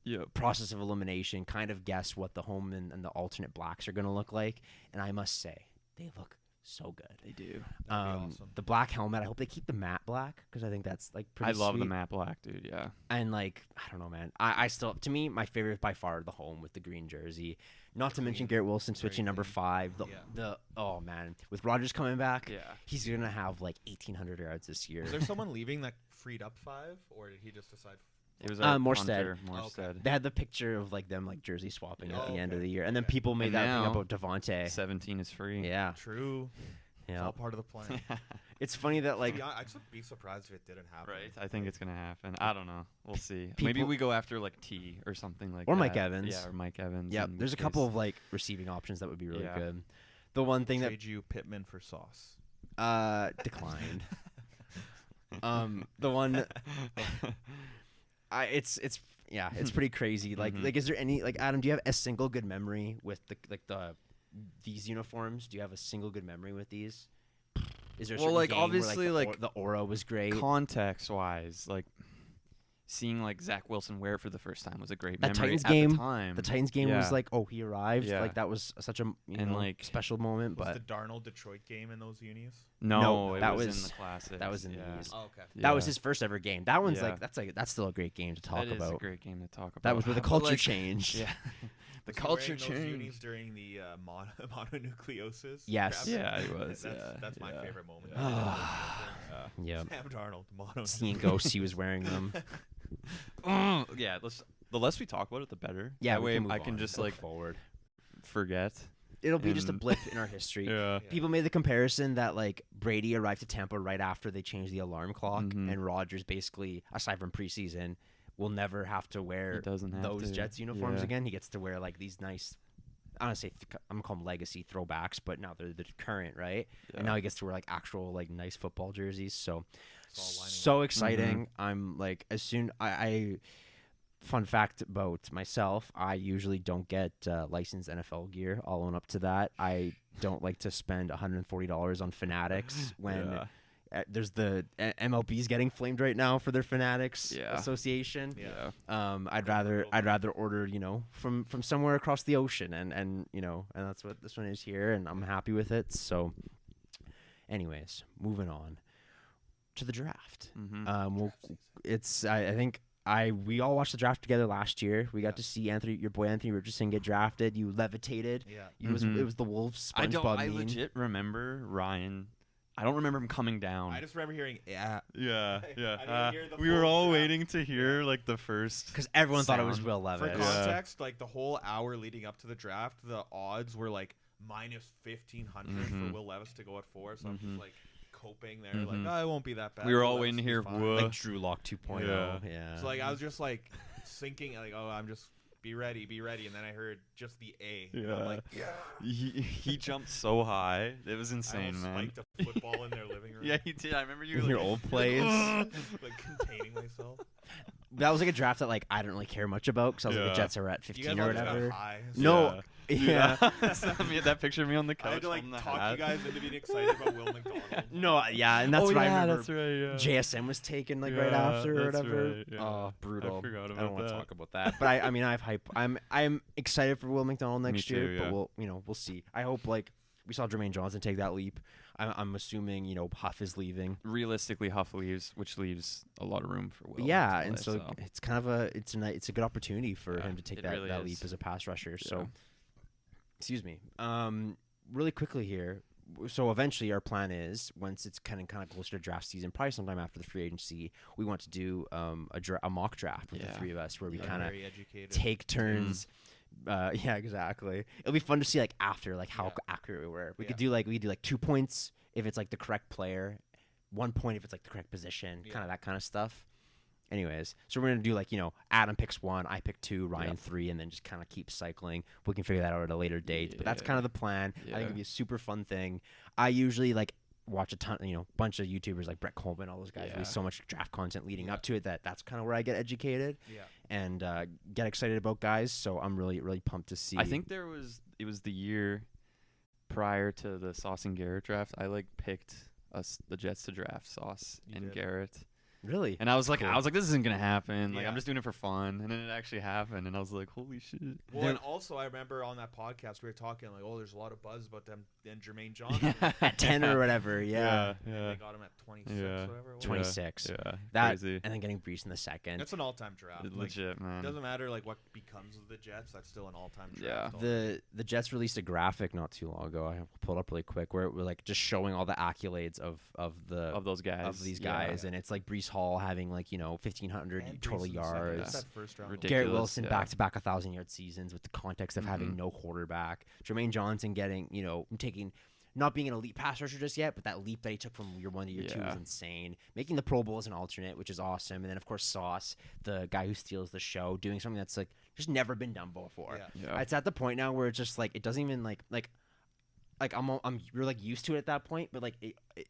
Yep. process of elimination kind of guess what the home and the alternate blacks are going to look like. And I must say they look so good. They do. That'd be awesome. The black helmet, I hope they keep the matte black because I think that's pretty I love the sweet. matte black, dude. Yeah. And I don't know, man. I still, to me, my favorite is by far the home with the green jersey. Not to mention Clean. Garrett Wilson Very switching number clean. 5. Oh man, with Rodgers coming back, Yeah. he's gonna have 1,800 yards this year. Was there someone leaving that freed up 5, or did he just decide? It was Morstead. Morstead. They had the picture of them jersey swapping at Oh, the end of okay. the year, and then Okay. people made And that thing now- about Devontae. 17 is free. Yeah, True. It's Yeah. all part of the plan. It's funny that like Yeah, I'd be surprised if it didn't happen. Right. I think it's gonna happen. I don't know. We'll see. Maybe People- we go after like T or something like Or that. Mike Evans. Yeah, or Mike Evans. yeah, in there's a which couple case- of like receiving options that would be really Yeah. good. The one thing Trade you Pittman for Sauce. that declined. The one it's pretty crazy. Like Mhm. like is there any like Adam, do you have a single good memory with these uniforms? Do you have a single good memory with these? Is there a Well, certain like, game where, obviously, the like, the aura was great? Context wise, like seeing like Zach Wilson wear it for the first time was a great That memory Titans at game- the time. The Titans game was Yeah. like, oh, he arrived. Yeah. Like that was such a And, like, special moment. Was But the Darnold Detroit game in those unis? No, it that was in was- the classic. that was in yeah. these. Oh, okay. that was Yeah. his first ever game. That one's Yeah. that's still a great game to talk That is about. a great game to talk about. That was where the But, culture like, changed. Yeah, the Was he culture wearing those unis changed. during the mononucleosis. Yes. crap? Yeah, he was. That's my yeah. favorite moment. Yeah. Yeah. Sam Darnold, mono. Seeing ghosts, he was wearing them. Yeah, the less we talk about it, the better. Yeah, that we way can move I can on, just look like forward. forget. It'll be just a and- blip in our history. Yeah. Yeah. People made the comparison that like Brady arrived to Tampa right after they changed the alarm clock, Mhm. and Rodgers basically, aside from preseason, will never have to wear He doesn't have those to. Jets uniforms Yeah. again. He gets to wear like these nice, I don't say I'm gonna call them legacy throwbacks, but now they're the current, right? And now he gets to wear like actual like nice football jerseys. So It's all lining so up. exciting. I'm like as soon I fun fact about myself, I usually don't get licensed NFL gear. I'll own up to that. I don't like to spend $140 on Fanatics when Yeah. there's the MLB's getting flamed right now for their Fanatics Yeah. association. Yeah. I'd rather order, from somewhere across the ocean, and that's what this one is here, and I'm happy with it. So anyways, moving on to the draft. Mhm. I think we all watched the draft together last year. We got to see your boy Anthony Richardson get drafted. You levitated. Yeah. It was Mhm. the Wolves I SpongeBob meme. legit remember Ryan. I don't remember him coming down. I just remember hearing, yeah. Yeah, I yeah. didn't hear the We were full all draft. waiting to hear like the first. Because everyone thought it was sound. Will For Levis. Yeah. context, like the whole hour leading up to the draft, the odds were like minus 1,500 Mhm. for Will Levis to go at 4. So I'm Mhm. just like coping there, Mhm. like, oh, it won't be that bad. We were Will all Levis waiting to will be hear fine." whoa. Like Drew Lock 2.0. Yeah. So like I was just like thinking like, oh, I'm just be ready, and then I heard just the A. And I'm Yeah. like, yeah. He jumped so high. It was I insane, almost man. spiked a football in their living room. Yeah, he did. I remember you. In like, your old plays. like containing myself. That was like a draft that like I didn't really care much about because I was like the Yeah. Jets are at You 15 guys or all just got whatever. high. No. Yeah. Send me that picture of me on the couch. I had to like holding the talk hat. you guys into being excited about Will McDonald. No, yeah, and that's oh, what yeah, I remember. That's right. Yeah. JSM was taken like right Yeah, after or that's whatever. right, yeah. Oh, brutal. I forgot I don't about want to that. talk about that. But I mean, I have hype. I'm excited for Will McDonald next too, year. yeah. But we'll see. I hope like we saw Jermaine Johnson take that leap. I'm assuming Huff is leaving. Realistically, Huff leaves, which leaves a lot of room for Will. Yeah, to and play, so it's kind of it's a good opportunity for Yeah, him to take it that, really that is. leap as a pass rusher. Yeah. So, excuse me. Really quickly here. So eventually, our plan is once it's kind of closer to draft season, probably sometime after the free agency, we want to do a mock draft with the Yeah. three of us, where we Yeah, kind of very educated. take turns. Yeah, exactly. It'll be fun to see like after like how Yeah. accurate we were. We Yeah. could do like 2 points if it's like the correct player, 1 point if it's like the correct position, Yeah. kind of that kind of stuff. Anyways, so we're gonna do like Adam picks 1, I pick 2, Ryan Yeah. 3, and then just kind of keep cycling. We can figure that out at a later date, but that's Yeah. kind of the plan. I think Yeah. it'd be a super fun thing. I usually like watch a ton, bunch of YouTubers like Brett Coleman, all those guys. Yeah. Release so much draft content leading Yeah. up to it that's kind of where I get educated Yeah. and get excited about guys. So I'm really really pumped to see. I think it was the year prior to the Sauce and Garrett draft. I like picked the Jets to draft Sauce You and did. Garrett. really. And I was like, Cool. this isn't gonna happen. Like, Yeah. I'm just doing it for fun, and then it actually happened, and I was like, holy shit. Well, Then- and also I remember on that podcast we were talking like, oh, there's a lot of buzz about them and Jermaine Johnson. At 10 or whatever, yeah. And yeah, they got him at 26, Yeah. whatever. It was. 26. yeah. That Crazy. and then getting Brees in the second. That's an all-time draft. Like, Legit, man. it doesn't matter like what becomes of the Jets. That's still an all-time Yeah. draft. The Jets released a graphic not too long ago. I pulled it up really quick where it was like just showing all the accolades of Those guys. of these Yeah. guys, and it's like Brees Hall having like 1,500 And total Brees in the second. yards. That's that first round. Ridiculous. Garrett Wilson yeah. back-to-back 1,000-yard seasons with the context of having Mhm. no quarterback. Jermaine Johnson getting taking not being an elite pass rusher just yet, but that leap that he took from year 1 to year 2 was insane. Making the Pro Bowl as an alternate, which is awesome. And then, of course, Sauce, the guy who steals the show, doing something that's like just never been done before. Yeah. It's at the point now where it's just like it doesn't even like you're like used to it at that point, but like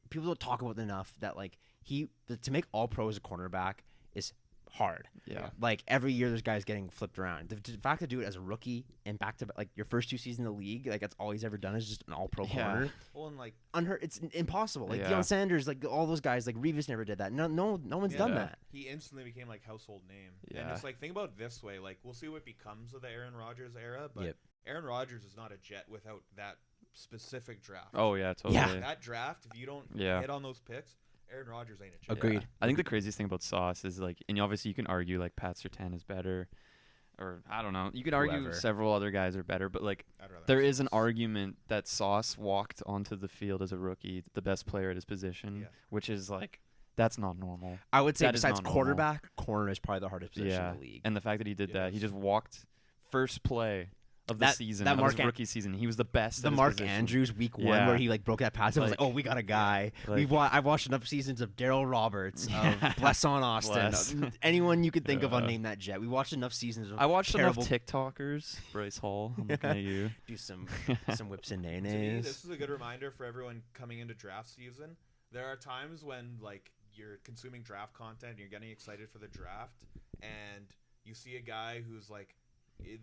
people don't talk about it enough that like to make all pro as a cornerback is hard. Yeah. Like every year there's guys getting flipped around. The fact to do it as a rookie and back to like your first 2 seasons in the league, like that's all he's ever done is just an all pro corner. Well, and like Unheard, it's impossible. Like Deion Sanders, like all those guys, like Revis never did that. No one's done that. He instantly became like household name. Yeah. And it's like think about it this way, like we'll see what becomes of the Aaron Rodgers era, but Aaron Rodgers is not a Jet without that specific draft. Oh yeah, totally. Yeah. That draft, if you don't hit on those picks, Aaron Rodgers ain't a Jet. Agreed. I think the craziest thing about Sauce is like, and obviously you can argue like Pat Surtain is better, or I don't know. You could argue Whoever. several other guys are better, but like I'd rather there have is an Sauce. argument that Sauce walked onto the field as a rookie, the best player at his position, which is like that's not normal. I would say That is besides not normal. quarterback, corner is probably the hardest position in the league. And the fact that he did that, he Yes. just walked first play of the season, that of Mark his rookie season. He was the best. The at his Mark position. Andrews week 1 Yeah. where he like broke that pass. I was like, oh, we got a guy. Like- I've watched enough seasons of Daryl Roberts, of Blesson Austin, Bless. anyone you could think of on Yeah. Name That Jet. We watched enough seasons of I watched terrible enough TikTokers. Bryce Hall, I'm looking at you. do some whips and To me, nays. this is a good reminder for everyone coming into draft season. There are times when like you're consuming draft content, you're getting excited for the draft, and you see a guy who's like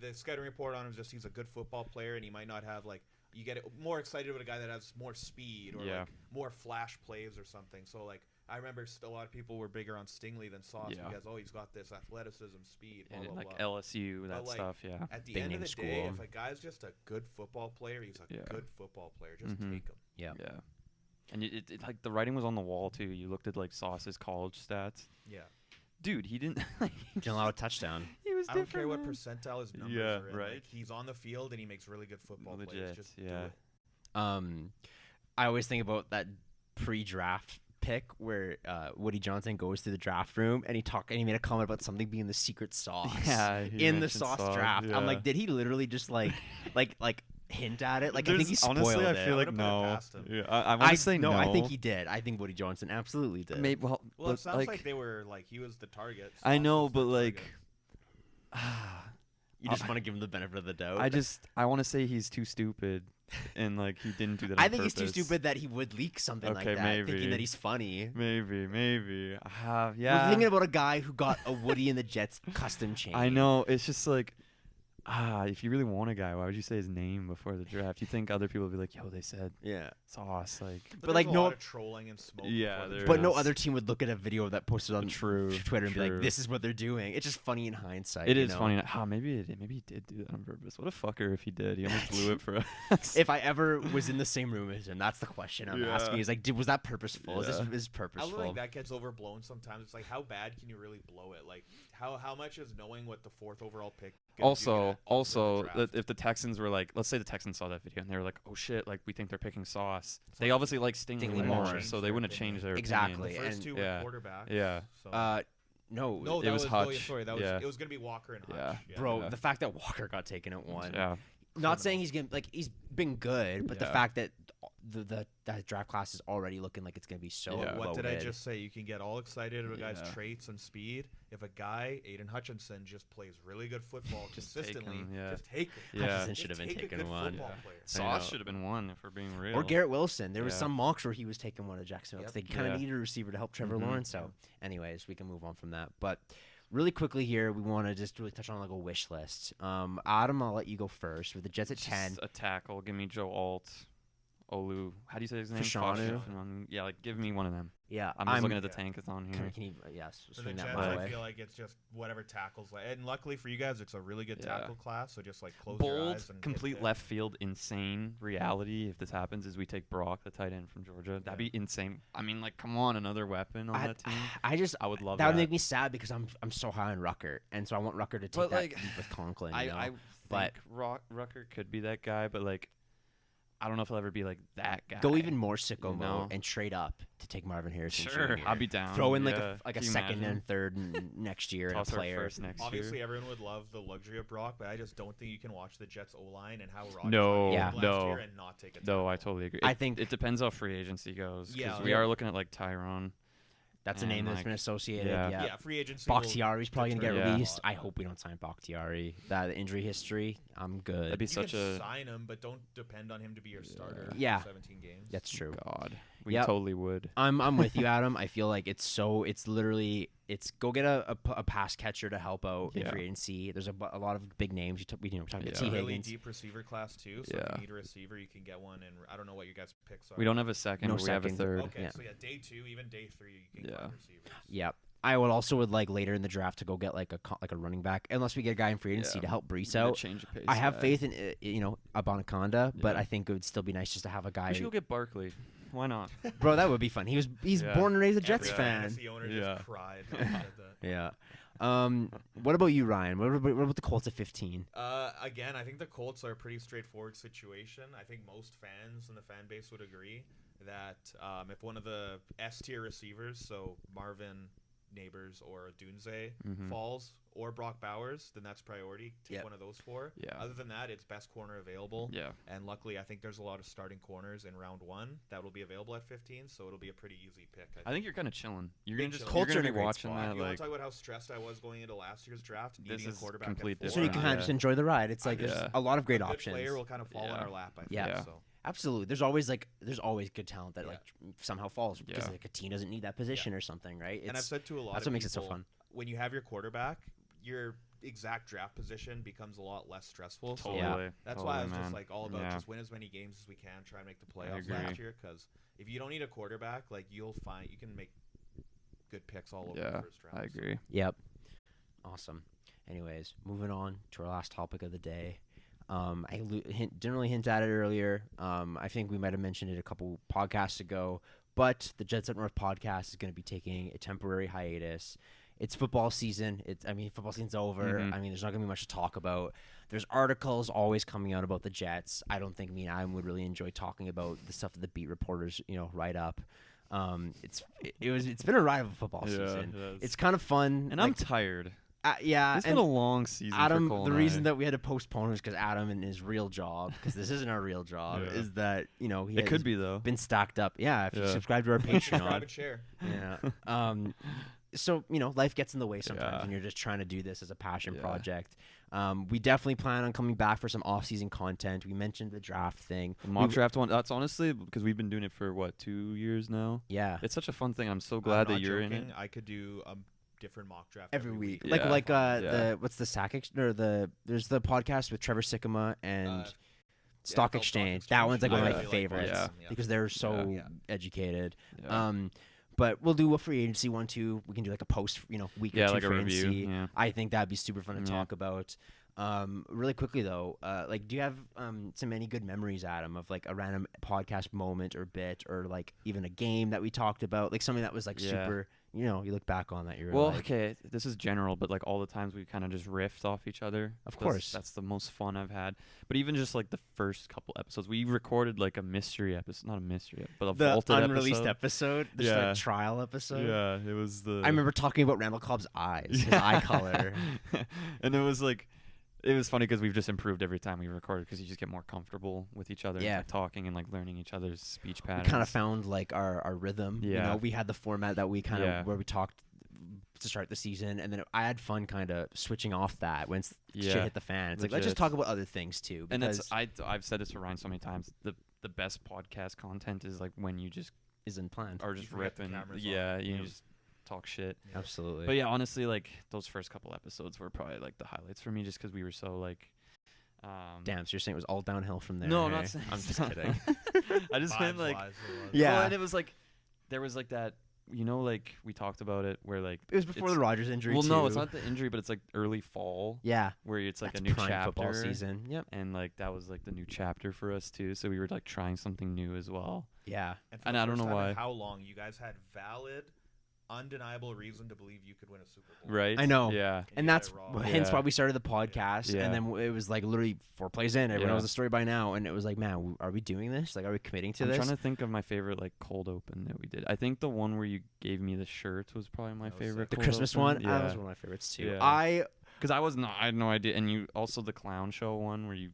the scouting report on him is just he's a good football player, and he might not have like you get more excited with a guy that has more speed or like more flash plays or something. So like I remember a lot of people were bigger on Stingley than Sauce because he's got this athleticism, speed, blah, And blah, like blah. LSU, that But, like, stuff. Yeah. At the Big end of name the day, school. if a guy's just a good football player, he's a good football player. Just Mhm. take him. Yeah. Yeah. And it like the writing was on the wall too. You looked at like Sauce's college stats. Yeah. Dude, he didn't. Didn't allow a touchdown. He was I don't different. care what man. percentile his numbers Yeah, are in. right. Like, he's on the field and he makes really good football plays. Legit, Just do yeah. it. I always think about that pre-draft pick where Woody Johnson goes to the draft room and he made a comment about something being the secret sauce. Yeah, he in the mentioned sauce draft. I'm yeah. like, did he literally just like hint at it? Like I think he There's- spoiled honestly, I it. feel like would've put it no. past him. Yeah, I want to say no. I think he did. I think Woody Johnson absolutely did. Maybe, well, Well, it but, sounds like they were like he was the target. I Sauce know, was but the like, target. you just want to give him the benefit of the doubt. I want to say he's too stupid, and like he didn't do that. I on think he's too purpose. stupid that he would leak something like Okay, that, maybe. thinking that he's funny. Maybe. We're Yeah. thinking about a guy who got a Woody and the Jets custom chain. I know. It's just like, if you really want a guy, why would you say his name before the draft? You think other people would be like, yo, they said Yeah. Sauce, like. But like, there's a no- lot of trolling and smoke. Yeah, before the there draft. But no is. other team would look at a video that posted on True, Twitter and be like, true. "This is what they're doing." It's just funny in hindsight. It you is know? funny. Maybe he did do that on purpose. What a fucker if he did. He almost blew it for us. If I ever was in the same room as him, that's the question I'm Yeah. asking. Is like, was that purposeful? Is Yeah. this I purposeful? feel like that gets overblown sometimes. It's like how bad can you really blow it? Like how much is knowing what the 4th overall pick? gives you Also, in the draft? if the Texans were like, let's say the Texans saw that video and they were like, oh shit, like we think they're picking Sauce. They obviously like Stingley Stingley more, more. so they wouldn't have changed their Exactly. the opinion. first and- two yeah. were quarterbacks. Yeah. So. No, No, It that was was Hutch. sorry, that was Yeah. it was gonna be Walker and Hutch. Yeah. bro. Yeah. The fact that Walker got taken at 1. Yeah. Not saying he's gonna he's been good, but the Yeah. fact that that draft class is already looking like it's gonna be so. Yeah. What did I loaded. just say? You can get all excited about a guy's Yeah. traits and speed. If a guy, Aiden Hutchinson, just plays really good football Just take consistently, him, yeah. just take him. Yeah. Hutchinson Just should have been take a taken good one. football Yeah. player. Sauce know. should have been one if we're being real. Or Garrett Wilson. There was Yeah. some mocks where he was taking one of Jacksonville. Yep. They kind of Yeah. needed a receiver to help Trevor Mhm. Lawrence. So, anyways, we can move on from that. But really quickly here, we want to just really touch on like a wish list. Adam, I'll let you go first with the Jets at Just 10. a tackle. Give me Joe Alt, Olu. How do you say his name? Fashanu. Fashanu. Yeah, like give me one of them. Yeah, I'm just looking at the yeah. tank that's on Can, here. can you, yes, For the swing that Jets, my I way. feel like it's just whatever tackles. And luckily for you guys, it's a really good Yeah. tackle class. So just like close your Bold, eyes and hit complete there. left field, insane reality. If this happens, is we take Brock, the tight end from Georgia. That'd be insane. I mean, like, come on, another weapon on that team. I would love that. that. Would make me sad because I'm so high on Rucker, and so I want Rucker to take But, that like, leap with Conklin. I you know? think But- Rucker could be that guy, but like, I don't know if he'll ever be like that guy. Go even more sicko you mode know? and trade up to take Marvin Harrison Sure, Jr. I'll be down. Throw in yeah. like a Can you second imagine? and third next year and a Toss our player. first next Obviously, year. everyone would love the luxury of Brock, but I just don't think you can watch the Jets O-line and how Rodgers No, Yeah. last no. year and not take a No, tackle. I totally agree. I think- it depends how free agency goes. 'Cause Yeah. we are looking at like Tyrone. That's a And, name that's like, been associated. yeah. Yeah. Yeah, free agency. will Bakhtiari's probably gonna get determine a released. lot, I but- hope we don't sign Bakhtiari. That injury history, I'm good. That'd be You such can a sign him, but don't depend on him to be your starter. Yeah. For 17 games. That's true. God. We Yep. totally would. I'm with you, Adam. I feel like it's literally go get a pass catcher to help out in Yeah. free agency. There's a lot of big names. We talked about Yeah. It's T a really Higgins. deep receiver class too. So if Yeah. you need a receiver, you can get one. And I don't know what your guys' picks are. We don't have a second, No but we have a second. third. Okay, Yeah. so yeah, day 2, even day 3, you can Yeah. get receivers. Yep. I would like later in the draft to go get like a running back, unless we get a guy in free agency Yeah. to help Brees Need a out. change of pace I have guy. faith in Abanaconda, but Yeah. I think it would still be nice just to have a guy. We should go get Barkley. Why not? Bro, that would be fun. He's Yeah. born and raised a Jets Every fan. fantasy owner Yeah. just cried when he said that. Yeah. What about you, Ryan? What about the Colts at 15? Again, I think the Colts are a pretty straightforward situation. I think most fans in the fan base would agree that if one of the S tier receivers, so Marvin, Neighbors, or Dunze Mhm. falls, or Brock Bowers, then that's priority. Take Yep. one of those 4. Yeah. Other than that, it's best corner available. Yeah. And luckily, I think there's a lot of starting corners in round 1 that will be available at 15, so it'll be a pretty easy pick. I think you're kind of chilling. You're Big gonna just chilling. Colts you're are gonna in a be great watching spot. that You want like to talk about how stressed I was going into last year's draft? This Needing a is quarterback complete at So you 4. can kind of Yeah. just enjoy the ride. It's like Yeah. there's a lot of great A good options. player will kind of fall on Yeah. our lap, I think. Yeah. So. Absolutely. There's always good talent that Yeah. like somehow falls because Yeah. like a team doesn't need that position or something, right? And I've said to a lot that's of what makes it so people, fun. when you have your quarterback, your exact draft position becomes a lot less stressful. So totally. that's totally, why I was man. just like all about Yeah. just win as many games as we can, try and make the playoffs agree. last year. Because if you don't need a quarterback, like you can make good picks all over the Yeah, first round. I so. agree. Yep. Awesome. Anyways, moving on to our last topic of the day. I didn't really hint at it earlier. I think we might have mentioned it a couple podcasts ago, but the Jets Up North podcast is going to be taking a temporary hiatus. It's football season. Football season's over. Mhm. There's not going to be much to talk about. There's articles always coming out about the Jets. I don't think me and Adam would really enjoy talking about the stuff that the beat reporters, write up. It's been a ride of a football season. it is. It's kind of fun, And I'm tired. yeah. It's been a long season. Adam, for Cole the and reason I. that we had to postpone was because Adam and his real job, because this isn't our real job, Yeah. is that he It could be though. been stacked up. Yeah, if you Yeah. subscribe to our Subscribe Patreon. and share. Yeah. So life gets in the way sometimes, Yeah. and you're just trying to do this as a passion Yeah. project. We definitely plan on coming back for some off-season content. We mentioned the draft thing. The mock draft one. That's honestly because we've been doing it for 2 years now. Yeah. It's such a fun thing. I'm so I'm glad that not you're in joking. it. I could do a different mock draft Every week, Yeah. the what's the there's the podcast with Trevor Sikkema and Stock NFL Exchange. That one's like one of I my really favorites Yeah. because they're so Yeah. educated. Yeah. But we'll do a free agency one too. We can do like a post, week or Yeah, two like a free review. agency. Yeah. I think that'd be super fun to Yeah. talk about. Really quickly though, do you have some any good memories, Adam, of like a random podcast moment or bit, or like even a game that we talked about, like something that was like Yeah. super, you look back on that you're Well, like, okay, this is general, but like all the times we kind of just riffed off each other. Of course. That's the most fun I've had. But even just like the first couple episodes, we recorded like a mystery episode, not a mystery, but a the vaulted unreleased episode. episode, Yeah. like trial episode. Yeah, it was the. I remember talking about Randall Cobb's eyes, his eye color. And it was like, it was funny because we've just improved every time we recorded because you just get more comfortable with each other, Yeah. like, talking and like learning each other's speech We patterns. kind of found like our rhythm. Yeah. We had the format that we kind of Yeah. where we talked to start the season, and then I had fun kind of switching off that when shit Yeah, hit the fan. It's like let's just legit. talk about other things too. And Because that's I've said this to Ryan so many times. The best podcast content is like when you just isn't planned. are just forget the ripping. cameras Yeah, on. you Yeah. just talk shit. Absolutely. But yeah, honestly, like those first couple episodes were probably like the highlights for me, just because we were so like. Damn, so you're saying it was all downhill from there? No, I'm hey? not saying. I'm just kidding. I just meant like. Vibes-wise, it was. Yeah. Well, and it was like, there was like that. Like we talked about it, where like. It was before the Rogers injury. Well, too. no, it's not the injury, but it's like early fall, Yeah, where it's like that's a new prime chapter. football season. Yep. And like that was like the new chapter for us too. So we were like trying something new as well. Yeah. And, for And the I don't first know time in why. how long you guys had valid undeniable reason to believe you could win a Super Bowl. Right. I know. Yeah. And you got that's it wrong. hence Yeah. why we started the podcast. Yeah. And then it was like literally 4 plays in. Everyone Yeah. knows the story by now. And it was like, man, are we doing this? Like, are we committing to I'm this? trying to think of my favorite like cold open that we did. I think the one where you gave me the shirts was probably my That was favorite. sick. The cold Christmas open. one, Yeah. that was one of my favorites too. Yeah. Because I had no idea, and you also the clown show one where you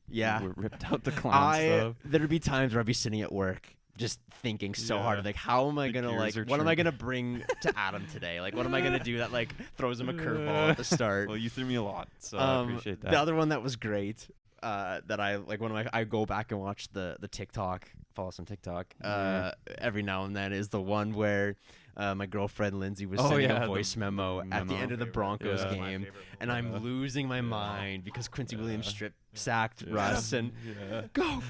ripped out the clown stuff. There'd be times where I'd be sitting at work just thinking so hard, Yeah. like, how am I The gonna gears are what am I churning. gonna bring to Adam today? Like, what am I gonna do that like throws him a curveball at the start? Well, you threw me a lot, so I appreciate that. The other one that was great, that I like I go back and watch the TikTok, follow us on TikTok, every now and then is the one where my girlfriend Lindsay was sending a voice memo at the memo. end of the Broncos Yeah. game, and I'm losing my mind because Quincy Williams strip sacked Russ and go,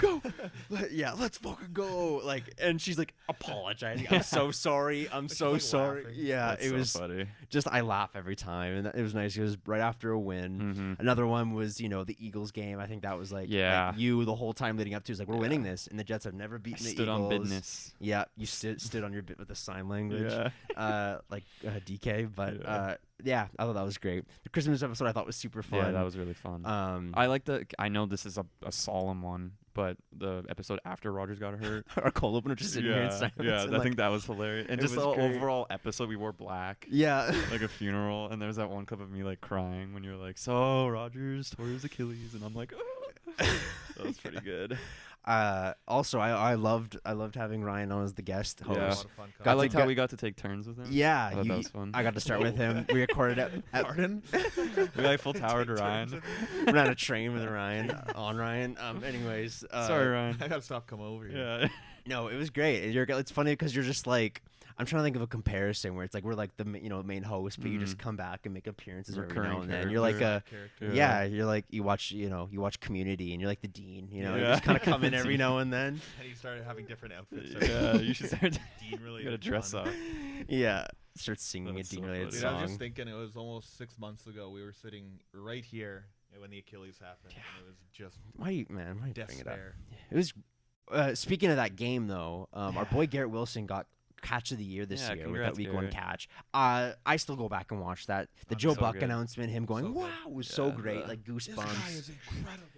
let's fucking go, like, and she's like apologizing. I'm so sorry. I'm She's, so like, sorry. laughing. Yeah, That's it so was funny. just I laugh every time, and it was nice. It was right after a win. Mm-hmm. Another one was, the Eagles game. I think that was like, Yeah. like you the whole time leading up to is like, we're winning this, and the Jets have never I beaten the stood Eagles. on business. Yeah, you stood on your bit with the sign language, Yeah. like DK. But Yeah. yeah, I thought that was great. The Christmas episode I thought was super fun. Yeah, that was really fun. I like I know this is a solemn one, but the episode after Rogers got hurt. our cold opener just sitting here in silence. yeah, and, I like, think that was hilarious. And it just the was great. overall episode, we wore black. yeah. Like a funeral, and there's that one clip of me like crying when you were like, "So Rogers tore his Achilles," and I'm like, "Oh." That was pretty good. Also, I loved having Ryan on as the guest Yeah. A host. lot of fun Got I to liked go- how we got to take turns with him. Yeah, I thought that was fun. I got to start with him. We recorded at Pardon? We like full tower to Take Ryan. turns. ran a train with Ryan on Ryan. Anyways, Sorry, Ryan. I gotta stop coming over here. Yeah. no, it was great. It's funny because you're just like, I'm trying to think of a comparison where it's like we're like the main host, but you just come back and make appearances every Recurring now and then. You're like a Character. Yeah. you're like you watch Community and you're like the dean. You Yeah. just kind of come in every now and then. And he started having different outfits. Yeah, you should start. Dean really You gotta dress up. Yeah, start singing That's a Dean so related funny. Dude, I was song. just thinking it was almost 6 months ago. We were sitting right here when the Achilles happened. And it was just Why you bring it up? despair. It was. Speaking of that game, though, our boy Garrett Wilson got Catch of the Year this Yeah, year with that congrats, Week 1 Garrett. catch. I still go back and watch that. The I'm Joe so Buck good. announcement, him going, So good. "Wow," was so Yeah. great, like This guy goosebumps. is incredible.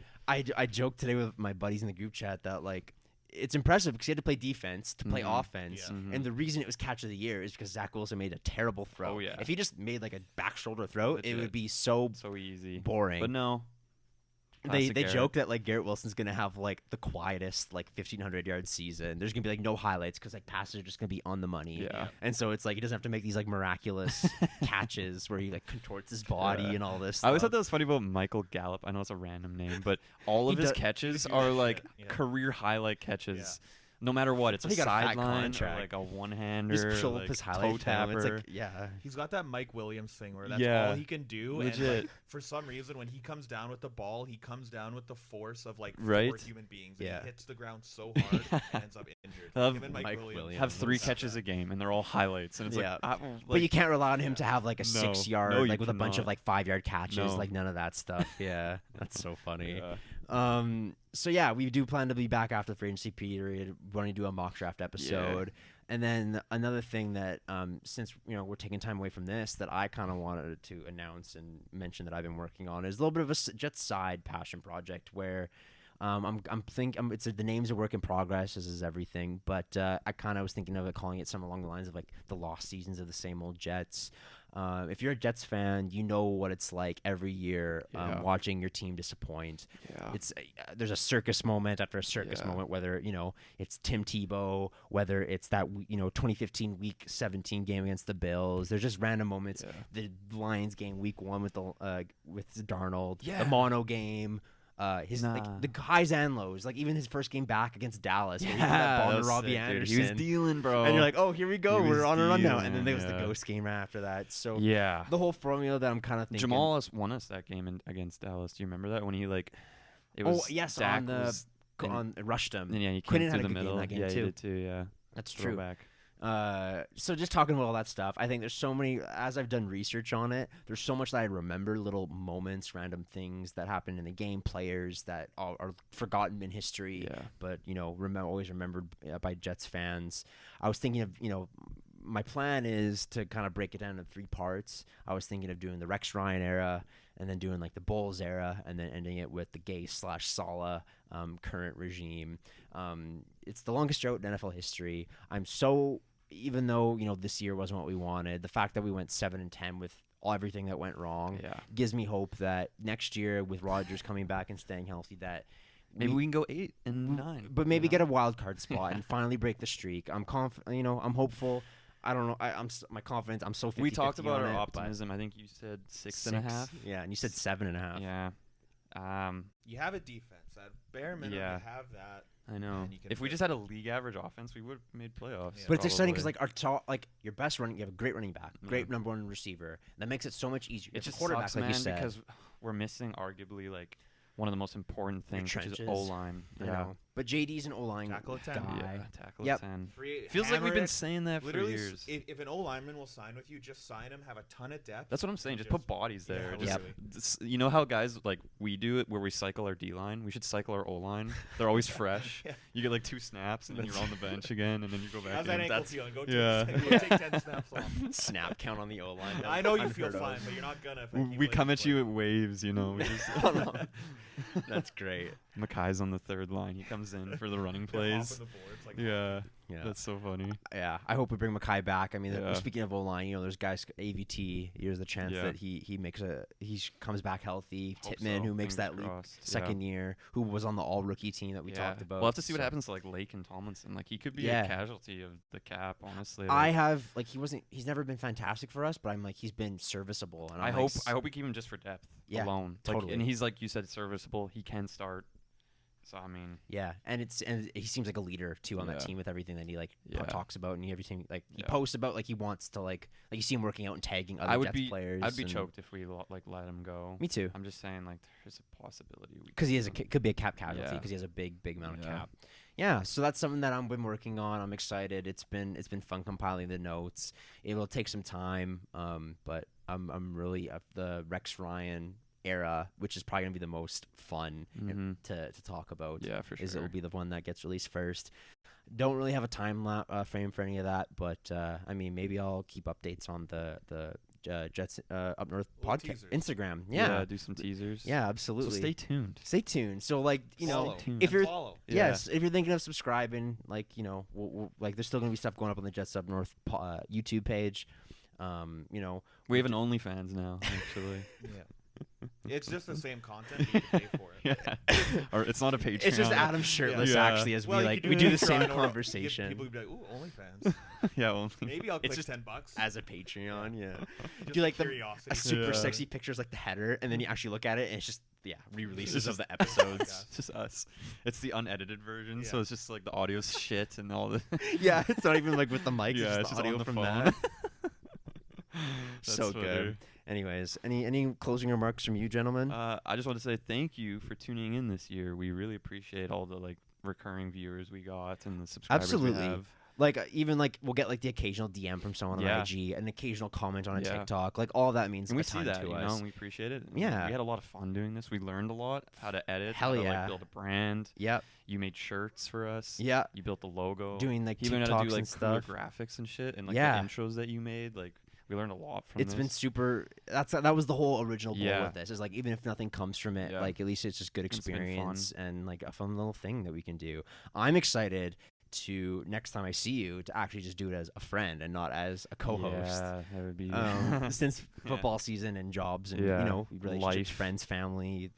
I joked today with my buddies in the group chat that like it's impressive because he had to play defense to play Mhm. offense, Yeah. Mhm. and the reason it was Catch of the Year is because Zach Wilson made a terrible throw. Oh, yeah. If he just made like a back shoulder throw, it Legit. would be so So easy. boring. But no. They Classic Garrett. joke that like Garrett Wilson's gonna have like the quietest like 1,500-yard season. There's gonna be like no highlights because like passes are just gonna be on the money. Yeah. And so it's like he doesn't have to make these like miraculous catches where he like contorts his body Yeah. and all this. I always stuff. thought that was funny about Michael Gallup. I know it's a random name, but all of He his does- catches do are that like shit, yeah. career highlight catches. No matter what, it's He a got a fat sideline or contract. like a one-hander, Just pull like up his toe highlight film. tapper. It's like yeah. He's got that Mike Williams thing where that's Yeah. all he can do. And Legit. like, for some reason, when he comes down with the ball, he comes down with the force of like Right? 4 human beings. And Yeah. he hits the ground so hard and ends up injured. Have Him and Mike Mike Williams. Williams. have 3 have catches that. a game, and they're all highlights. And it's Yeah. like, But you can't rely on him to have like a No. 6-yard, No, you like with a bunch of cannot. like 5-yard catches, No. like none of that stuff. Yeah, that's so funny. Yeah. So yeah, we do plan to be back after the free agency period. We're going to do a mock draft episode, and then another thing that since we're taking time away from this, that I kind of wanted to announce and mention that I've been working on is a little bit of a Jets side passion project where. It's the name's a work in progress, as is everything. But I kind of was thinking of it, calling it something along the lines of like the lost seasons of the same old Jets. If you're a Jets fan, you know what it's like every year Yeah. watching your team disappoint. Yeah. It's there's a circus moment after a circus Yeah. moment, whether it's Tim Tebow, whether it's that 2015 Week 17 game against the Bills. There's just random moments. Yeah. The Lions game Week 1 with Darnold. Yeah. The Mono game. His Nah. like the highs and lows, like even his first game back against Dallas, where he threw that Yeah, ball that to was Robbie sick, dude. Anderson. He was dealing, bro. And you're like, oh, here we go, He we're was on a run now. And then dealing, there was the yeah. ghost game right after that. So yeah. the whole formula that I'm kind of thinking. Jamal won us that game against Dallas. Do you remember that when he it was yes, Dak on the was, rushed him. and yeah, he Quinnen came had through a the good game middle. that game yeah, too. he did too. Yeah, That's true. Throwback. So just talking about all that stuff, I think there's so many, as I've done research on it, there's so much that I remember, little moments, random things that happened in the game, players that are forgotten in history, Yeah. but always remembered by Jets fans. I was thinking of my plan is to kind of break it down into 3 parts. I was thinking of doing the Rex Ryan era, and then doing like the Bulls era, and then ending it with the Gay/Sala current regime. It's the longest drought in NFL history. Even though this year wasn't what we wanted, the fact that we went 7-10 with everything that went wrong gives me hope that next year with Rodgers coming back and staying healthy, that maybe we can go 8-9, but maybe get a wild card spot and finally break the streak. I'm confident. I'm hopeful. I don't know. My confidence. I'm so 50-50 we talked about on our it, optimism. I think you said 6.5. Yeah, and you said 7.5. Yeah. You have a defense. At bare minimum, you have that. I know. And you can if we just had a league average offense, we would have made playoffs. Yeah. But it's exciting because your best running, you have a great running back, great number 1 receiver. That makes it so much easier. It just quarterback, sucks, like man, you said. because we're missing arguably like one of the most important things, which is trenches. O-line. I know. But JD's an O-line Tackle at 10. guy. Yeah, tackle Yep. at 10. Free- Feels like we've hammer been it. saying that for Literally, years. if an O lineman will sign with you, just sign him. Have a ton of depth. That's what I'm saying. and Just put bodies yeah, there. literally. You know how guys like we do it, where we cycle our D-line? We should cycle our O-line. They're always fresh. Yeah. You get like 2 snaps, and then you're on the bench again, and then you go back How's in. that ankle That's feeling? Go yeah. take 10 snaps off. Snap count on the O-line. I know you feel Unheard of. fine, but you're not gonna. If I keep we letting come at play. you at waves, We just That's great. Makai's on the 3rd line. He comes in for the running Hop plays. in the boards, like, Yeah, Yeah. that's so funny. Yeah, I hope we bring Mackay back. I mean, Yeah. speaking of O-line, there's guys, AVT, there's the chance Yeah. that he comes back healthy. Hope Titman, so. who makes Fingers that leap crossed. second year, who was on the all-rookie team that we talked about. We'll have to see what So- happens to like Lake and Tomlinson. Like he could be Yeah. a casualty of the cap, honestly. I Like, have, he's never been fantastic for us, but I'm like, he's been serviceable. And I I'm hope like, I hope we keep him just for depth Yeah, alone. totally. And he's like you said, serviceable. He can start. So I mean, Yeah, and he seems like a leader too on that Yeah. team with everything that he Yeah. talks about and everything he Yeah. posts about. Like he wants to like you see him working out and tagging other I would Jets be players. I'd be and- choked if we let him go. Me too, I'm just saying like there's a possibility because he has could be a cap casualty Yeah. because he has a big amount of Yeah. cap. Yeah, so that's something that I've been working on. I'm excited. It's been fun compiling the notes. It will take some time, but I'm really the Rex Ryan era, which is probably gonna be the most fun to talk about. Yeah, for Is it sure. will be the one that gets released first. Don't really have a time frame for any of that, but I mean maybe I'll keep updates on the Jets Up North Little podcast teasers. Instagram. Yeah, do some teasers. yeah, So absolutely. stay tuned. Stay tuned. So Follow. tuned. if you're Follow. Yeah. yes, if you're thinking of subscribing, we'll there's still gonna be stuff going up on the Jets Up North YouTube page. We have an OnlyFans now, actually. Yeah. It's just the same content. But you can pay for it. yeah. Or it's not a Patreon. It's just Adam shirtless Yeah. actually as Well, you we could we do do it the on same Patreon, or conversation People would be like, "Ooh, OnlyFans." yeah, only. Maybe I'll click just $10 as a Patreon. Yeah, Just do like curiosity. a super Yeah. sexy pictures like the header, and then you actually look at it, and it's just re-releases It's of just- the episodes. It's just us. It's the unedited version, so Yeah. it's just like the audio's shit and all the. Yeah, it's not even like with the mic. Yeah, it's just the on audio the from phone. that. That's So funny. good. Anyways, any closing remarks from you, gentlemen? I just want to say thank you for tuning in this year. We really appreciate all the like recurring viewers we got and the subscribers Absolutely. we have. Even we'll get the occasional DM from someone on Yeah. IG, an occasional comment on a Yeah. TikTok. All that means And we a see ton that, to you us. know, and we appreciate it. And Yeah. we had a lot of fun doing this. We learned a lot how to edit, Hell how to yeah. like build a brand. Yep. You made shirts for us. Yeah. You built the logo. Doing You learned how to TikToks do and like cooler stuff. graphics and shit, and like Yeah. the intros that you made. Like we learned a lot from It's this. been super. That was the whole original goal Yeah. with this. Is even if nothing comes from it, Yeah. at least it's just good It's been fun. experience and a fun little thing that we can do. I'm excited to next time I see you to actually just do it as a friend and not as a co-host. Yeah, that would be. Since Yeah. football season and jobs and Yeah. relationships, Life. friends, family,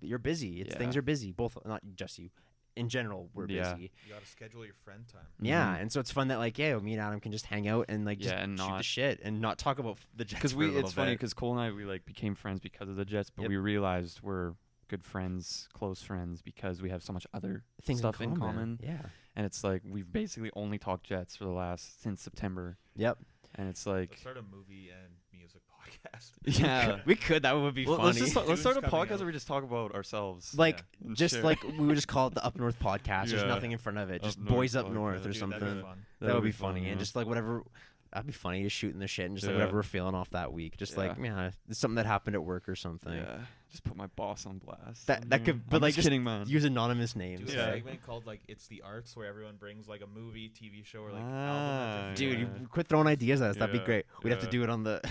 you're busy. Yeah. Things are busy. Both, not just you. In general, we're Yeah. busy. You gotta schedule your friend time. Yeah, Mhm. and so it's fun that me and Adam can just hang out and just Yeah, and shoot the not- shit and not talk about the Jets. Because for a little it's funny bit. because Cole and I we became friends because of the Jets, but Yep. we realized we're good friends, close friends because we have so much other Things stuff in common. Yeah. And it's we've basically only talked Jets for the since September, Yep. and it's Let's start a movie and music podcast. yeah. We could. That would be Well, funny. let's start a Dude's coming podcast out. where we just talk about ourselves. and just share. we would just call it the Up North podcast. There's Yeah. nothing in front of it. Up Just North Boys Up podcast. North or Dude, something. that'd be fun. That would be fun, funny. yeah. And just whatever. That'd be funny, just shooting the shit and just like Yeah. whatever we're feeling off that week. Just like, Yeah. yeah, it's something that happened at work or something. Yeah, just put my boss on blast. That could, but I'm like just just kidding, man. use anonymous names. Do Yeah. a segment called like It's the Arts, where everyone brings like a movie, TV show, or like album. Ah, that they Dude, feel you like- quit throwing ideas at us. That'd be Yeah, great. We'd have to yeah. do it on the.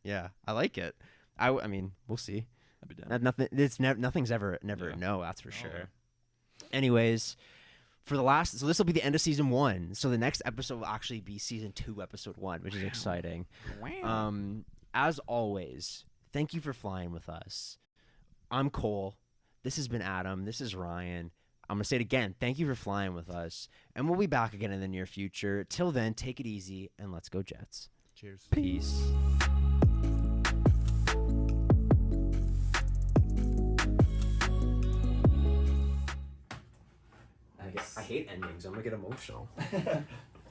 Yeah, I like it. I mean, we'll see. I'd be down. Nothing. It's nothing's ever never Yeah. a no. That's for No. sure. Anyways, for the last, so this will be the end of season 1. So the next episode will actually be season 2, episode 1, which is exciting. As always, thank you for flying with us. I'm Cole. This has been Adam. This is Ryan. I'm gonna say it again. Thank you for flying with us, and we'll be back again in the near future. Till then, take it easy and let's go Jets. Cheers. Peace. I hate endings. I'm gonna get emotional.